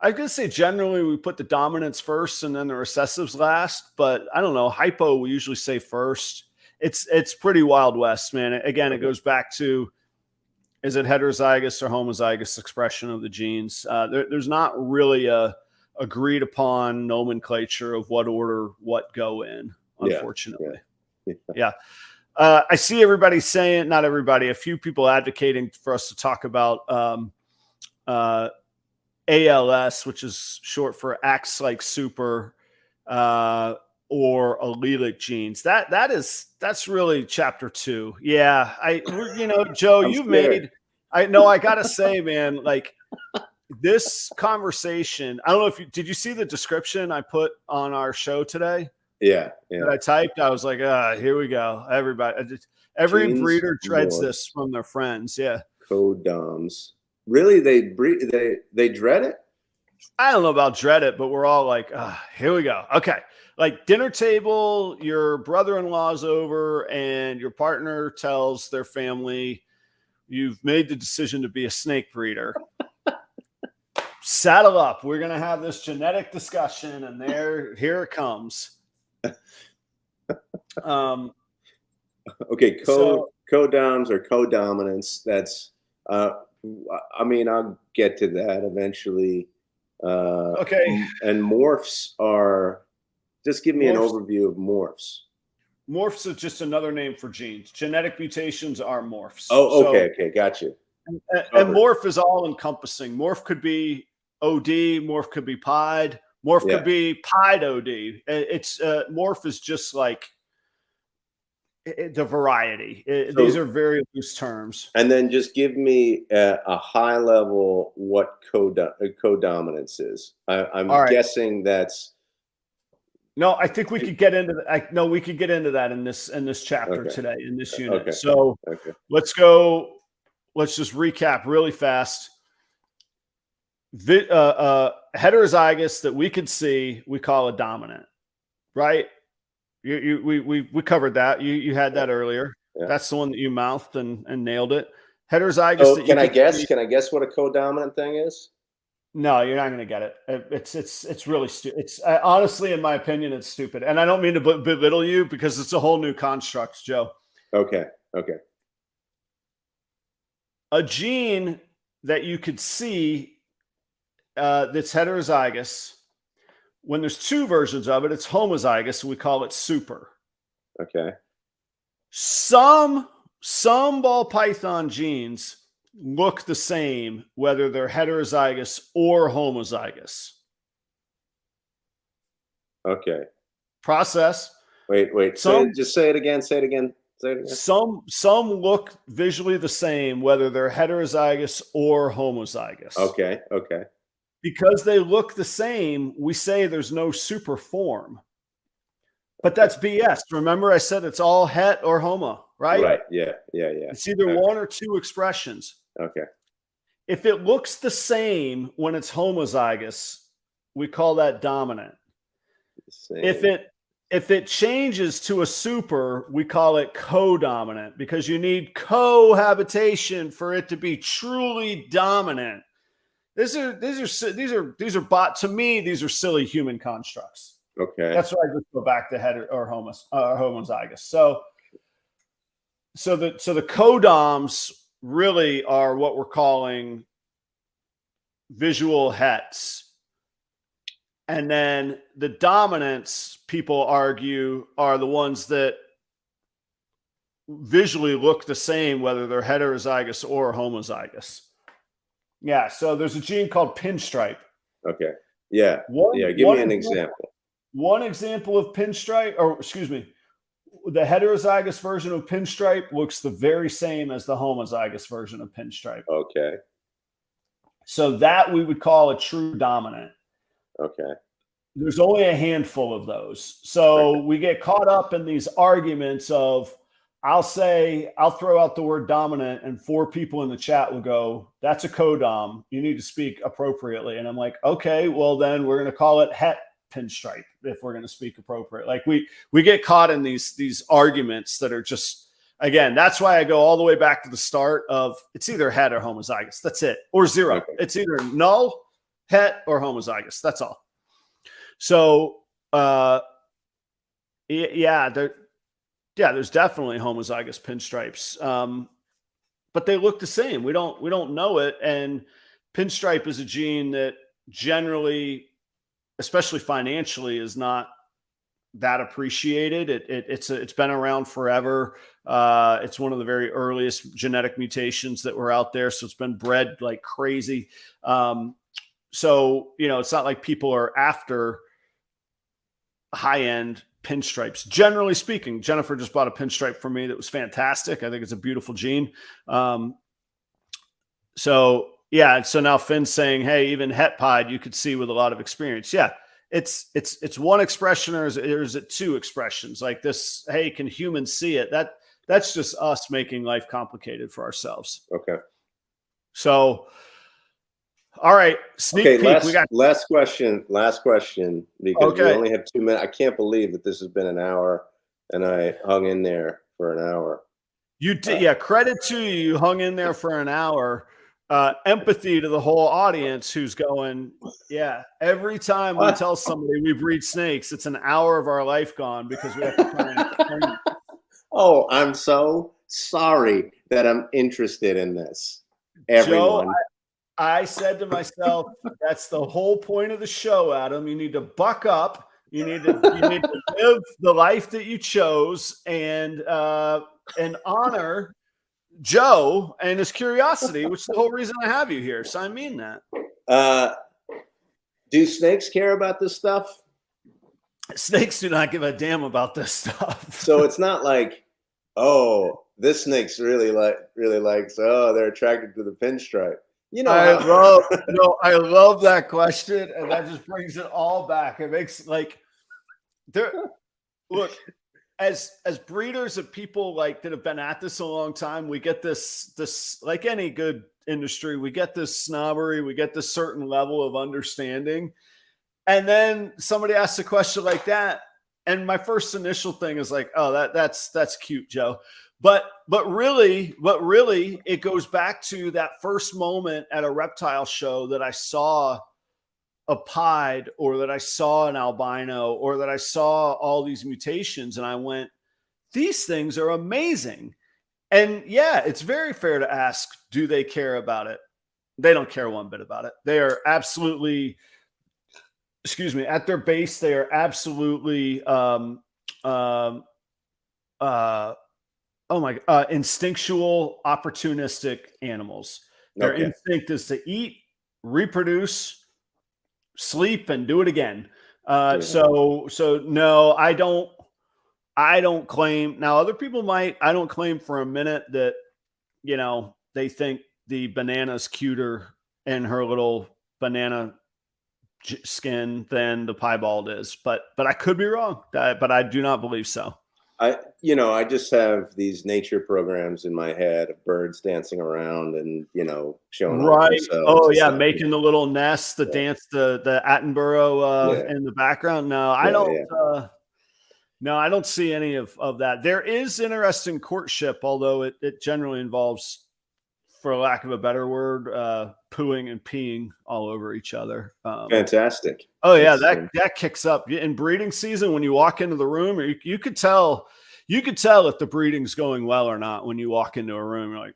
the dominants first and then the recessives last, but I don't know. Hypo, we usually say first. It's pretty Wild West, man. Again, it goes back to, is it heterozygous or homozygous expression of the genes? There's not really a agreed upon nomenclature of what order what go in, unfortunately. Yeah. I see everybody saying, not everybody, a few people advocating for us to talk about ALS, which is short for acts like super, or allelic genes. That's really chapter 2. Yeah. Joe, I gotta say, man, like this conversation, I don't know did you see the description I put on our show today? Yeah. That I typed. I was like, here we go. Everybody, every genes, breeder dreads this from their friends. Yeah. Codoms. Really? They dread it? I don't know about dread it, but we're all like, here we go. Okay. Like dinner table, your brother-in-law's over and your partner tells their family you've made the decision to be a snake breeder. Saddle up. We're going to have this genetic discussion, and here it comes. Okay. Codoms or codominance. That's, I'll get to that eventually. Okay. And morphs are, just give me an overview of morphs. Morphs is just another name for genes. Genetic mutations are morphs. Oh, okay. Okay. Got you. And morph is all encompassing. Morph could be OD, morph could be pied, morph could be pied OD. It's morph is just like the variety. These are very loose terms. And then just give me a high level what codominance is. I'm guessing that's. No, I think we could get into that. No, we could get into that in this chapter today, in this unit. Okay. So let's go. Let's just recap really fast. Heterozygous that we could see, we call a dominant, right? We covered that. You had that earlier. Yeah. That's the one that you mouthed and nailed it. Heterozygous. So can I guess? Can I guess what a codominant thing is? No, you're not going to get it. It's really stupid. It's honestly, in my opinion, it's stupid. And I don't mean to belittle you because it's a whole new construct, Joe. Okay. Okay. A gene that you could see that's heterozygous, when there's two versions of it, it's homozygous, and we call it super. Okay. Some ball python genes look the same, whether they're heterozygous or homozygous. Okay. Process. Wait. Just say it again. Say it again. Some look visually the same, whether they're heterozygous or homozygous. Okay. Okay. because they look the same, we say there's no super form. But that's BS. Remember, I said it's all het or homo, right? Right. Yeah. It's either one or two expressions. Okay. If it looks the same when it's homozygous, we call that dominant. If it changes to a super, we call it codominant, because you need cohabitation for it to be truly dominant. These are to me, these are silly human constructs. Okay. That's why I just go back to het or homozygous. So the codoms really are what we're calling visual hets. And then the dominants, people argue, are the ones that visually look the same, whether they're heterozygous or homozygous. Yeah. So there's a gene called pinstripe. Okay. Yeah. Give me an example. One example of pinstripe, or excuse me, the heterozygous version of pinstripe looks the very same as the homozygous version of pinstripe. Okay. So that we would call a true dominant. Okay. There's only a handful of those. So we get caught up in these arguments of, I'll throw out the word dominant, and 4 people in the chat will go, that's a codom. You need to speak appropriately. And I'm like, okay, well then we're going to call it het pinstripe if we're going to speak appropriate. Like we get caught in these arguments that are just, again, that's why I go all the way back to the start of it's either het or homozygous. That's it. Or zero. Okay. It's either null, het, or homozygous. That's all. So, there's definitely homozygous pinstripes, but they look the same. We don't know it. And pinstripe is a gene that generally, especially financially, is not that appreciated. It's been around forever. It's one of the very earliest genetic mutations that were out there. So it's been bred like crazy. So, it's not like people are after high-end pinstripes. Generally speaking, Jennifer just bought a pinstripe for me that was fantastic. I think it's a beautiful gene. So now Finn's saying, hey, even het pied you could see with a lot of experience. Yeah, it's one expression, or is it 2 expressions? Like this, hey, can humans see it? That's just us making life complicated for ourselves. Okay. So, all right, sneak peek. Last question, because we only have 2 minutes. I can't believe that this has been an hour, and I hung in there for an hour. You did, credit to you. You hung in there for an hour. Empathy to the whole audience who's going, every time we tell somebody we breed snakes, it's an hour of our life gone because we have to try and explain it. Oh, I'm so sorry that I'm interested in this. Everyone. Joe, I said to myself, that's the whole point of the show, Adam. You need to buck up. You need to live the life that you chose and honor Joe and his curiosity, which is the whole reason I have you here. So I mean that. Do snakes care about this stuff? Snakes do not give a damn about this stuff. So it's not like, oh, this snake's really likes, they're attracted to the pinstripe. I love that question, and that just brings it all back. It makes look, as breeders of people like that have been at this a long time, we get this like any good industry, we get this snobbery, we get this certain level of understanding, and then somebody asks a question like that, and my first initial thing is like, oh, that's cute, Joe. But really, it goes back to that first moment at a reptile show that I saw a pied, or that I saw an albino, or that I saw all these mutations, and I went, these things are amazing. And it's very fair to ask, do they care about it? They don't care one bit about it. They are absolutely, at their base, they are absolutely instinctual, opportunistic animals. Their instinct is to eat, reproduce, sleep, and do it again. So no, I don't claim. Now other people might. I don't claim for a minute that, they think the banana's cuter in her little banana skin than the piebald is, but I could be wrong. But I do not believe so. I just have these nature programs in my head of birds dancing around and, showing off themselves. Oh yeah, making the little nest, the dance, the Attenborough in the background. No, I don't. Yeah. No, I don't see any of that. There is interesting courtship, although it generally involves, for lack of a better word, pooing and peeing all over each other. Fantastic. Oh yeah, that kicks up in breeding season. When you walk into the room, you could tell if the breeding's going well or not when you walk into a room. You're like,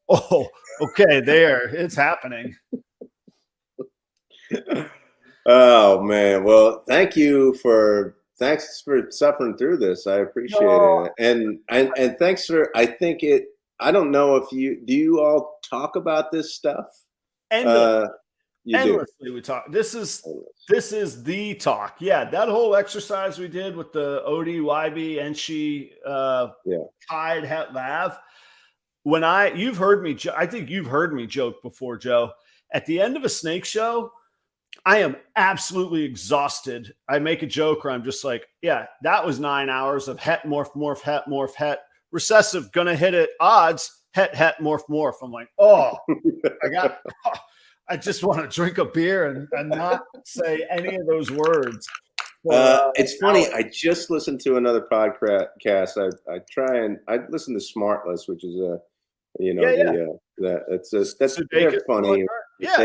oh, okay, it's happening. Oh man, well, thanks for suffering through this. I appreciate it, and thanks for. I don't know if do you all talk about this stuff? Endlessly we talk. This is the talk. Yeah, that whole exercise we did with the OD, YB, Enshi, Tide, Het, Lav. You've heard me. I think you've heard me joke before, Joe. At the end of a snake show, I am absolutely exhausted. I make a joke where I'm just like, yeah, that was 9 hours of het, morph, morph, het, morph, het. Recessive, gonna hit it. Odds, het, het, morph, morph. I'm like, I just want to drink a beer and not say any of those words. It's funny. I just listened to another podcast. I listen to Smartless, which is that's they're funny. Yeah.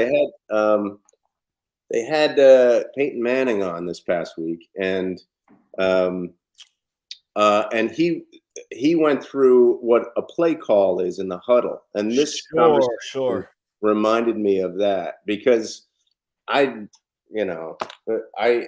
They had Peyton Manning on this past week, and he went through what a play call is in the huddle, and this conversation reminded me of that because I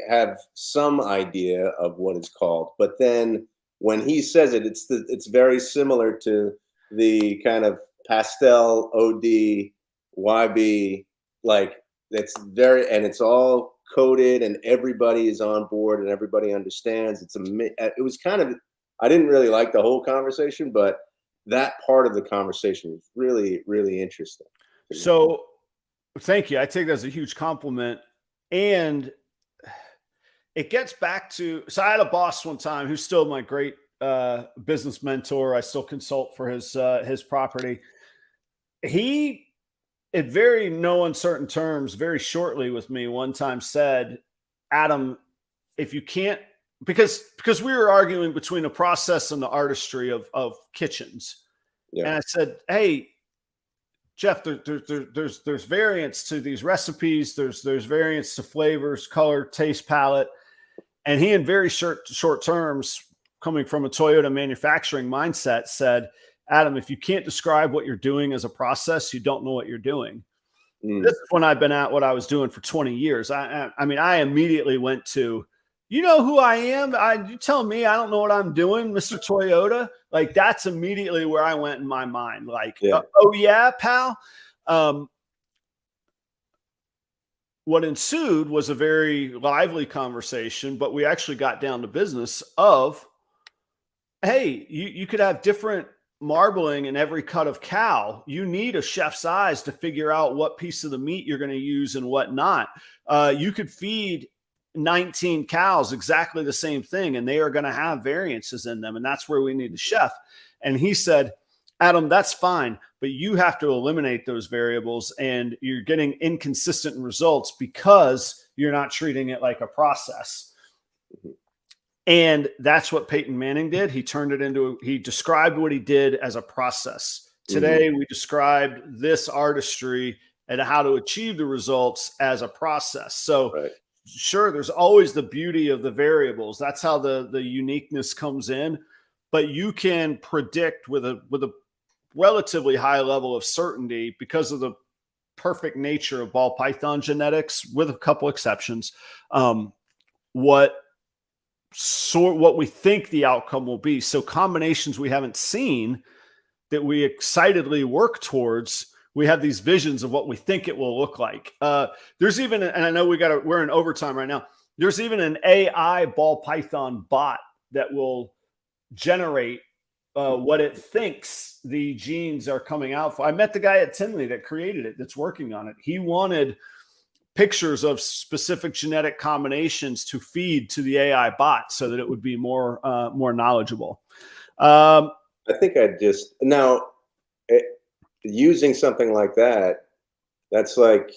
have some idea of what it's called, but then when he says it, it's very similar to the kind of pastel OD YB, like it's all coded and everybody is on board and everybody understands. It was kind of, I didn't really like the whole conversation, but that part of the conversation was really, really interesting. So thank you. I take that as a huge compliment. And it gets back to, so I had a boss one time who's still my great business mentor. I still consult for his property. He, in very no uncertain terms, very shortly with me one time said, Adam, if you can't, because we were arguing between the process and the artistry of kitchens. Yeah. And I said, hey, Jeff, there's variance to these recipes. There's variance to flavors, color, taste, palette. And he, in very short terms, coming from a Toyota manufacturing mindset, said, Adam, if you can't describe what you're doing as a process, you don't know what you're doing. This is when I've been at what I was doing for 20 years. I mean, I immediately went to, you know who I am? You tell me I don't know what I'm doing, Mr. Toyota. Like, that's immediately where I went in my mind. Like, oh yeah, pal. What ensued was a very lively conversation, but we actually got down to business of, hey, you could have different marbling in every cut of cow. You need a chef's eyes to figure out what piece of the meat you're going to use and what not. You could feed 19 cows exactly the same thing, and they are going to have variances in them. And that's where we need the chef. And he said, Adam, that's fine, but you have to eliminate those variables, and you're getting inconsistent results because you're not treating it like a process. And that's what Peyton Manning did. He turned it into, he described what he did as a process. Today, we described this artistry and how to achieve the results as a process. So sure, there's always the beauty of the variables. That's how the uniqueness comes in. But you can predict with a relatively high level of certainty, because of the perfect nature of ball python genetics, with a couple exceptions, what we think the outcome will be. So combinations we haven't seen that we excitedly work towards, we have these visions of what we think it will look like. There's even, and I know we're in overtime right now, there's even an AI ball python bot that will generate what it thinks the genes are coming out for. I met the guy at Tinley that created it, that's working on it. He wanted pictures of specific genetic combinations to feed to the AI bot so that it would be more knowledgeable. I think using something like that, that's like,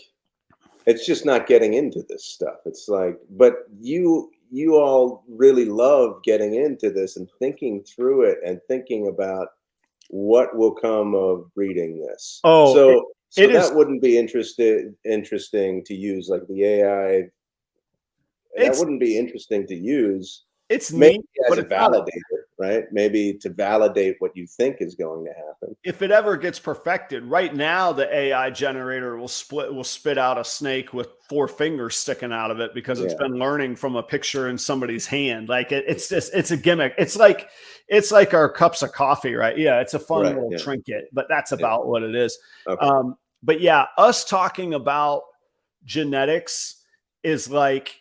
it's just not getting into this stuff. It's like, but you all really love getting into this and thinking through it and thinking about what will come of reading this. Oh, so it that is, wouldn't be interesting to use, like the AI. That wouldn't be interesting to use. It's maybe neat, as but a it's not. validator, right? Maybe to validate what you think is going to happen. If it ever gets perfected, right now the AI generator will spit out a snake with 4 fingers sticking out of it because it's been learning from a picture in somebody's hand. Like it's a gimmick. It's like our cups of coffee, right? Yeah, it's a fun little trinket, but that's about what it is. Okay. But yeah, us talking about genetics is like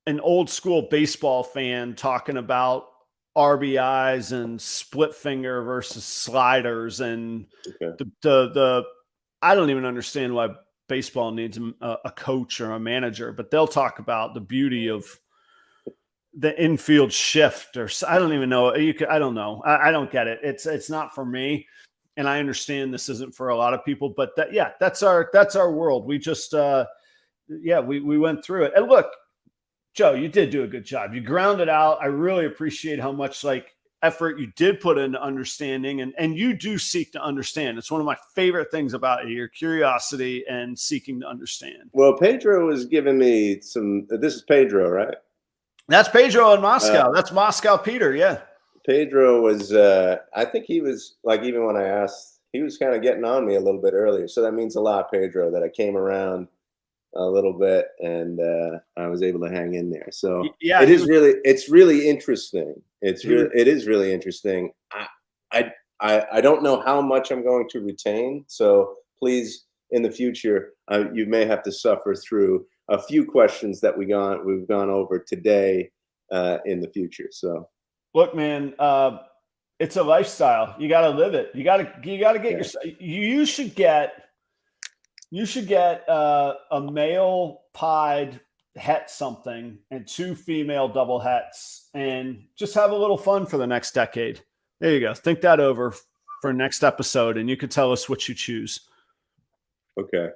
an old school baseball fan talking about RBIs and split finger versus sliders. And the I don't even understand why baseball needs a coach or a manager, but they'll talk about the beauty of the infield shift, or I don't even know. I don't know. I don't get it. It's not for me. And I understand this isn't for a lot of people, but that's our world. We just, we went through it. And look, Joe, you did do a good job. You grounded out. I really appreciate how much effort you did put into understanding, and you do seek to understand. It's one of my favorite things about you, your curiosity and seeking to understand. Well, Pedro was giving me some, this is Pedro, right? That's Pedro in Moscow. That's Moscow Peter. Yeah. Pedro was, I think he was like, even when I asked, he was kind of getting on me a little bit earlier. So that means a lot, Pedro, that I came around a little bit and I was able to hang in there. So yeah, it's really interesting. It is really interesting. I don't know how much I'm going to retain. So please, in the future, you may have to suffer through a few questions that we've gone over today in the future. So look, man, it's a lifestyle. You got to live it. You got to get yourself. You should get a male pied het something and 2 female double hets, and just have a little fun for the next decade. There you go. Think that over for next episode, and you can tell us what you choose. Okay.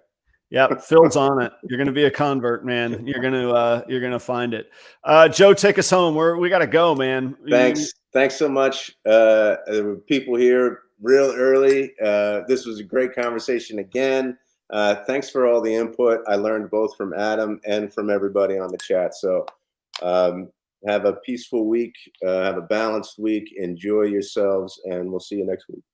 Yeah, Phil's on it. You're going to be a convert, man. You're going to find it. Joe, take us home. We got to go, man. Thanks so much. People here real early. This was a great conversation again. Thanks for all the input. I learned both from Adam and from everybody on the chat. So have a peaceful week. Have a balanced week. Enjoy yourselves, and we'll see you next week.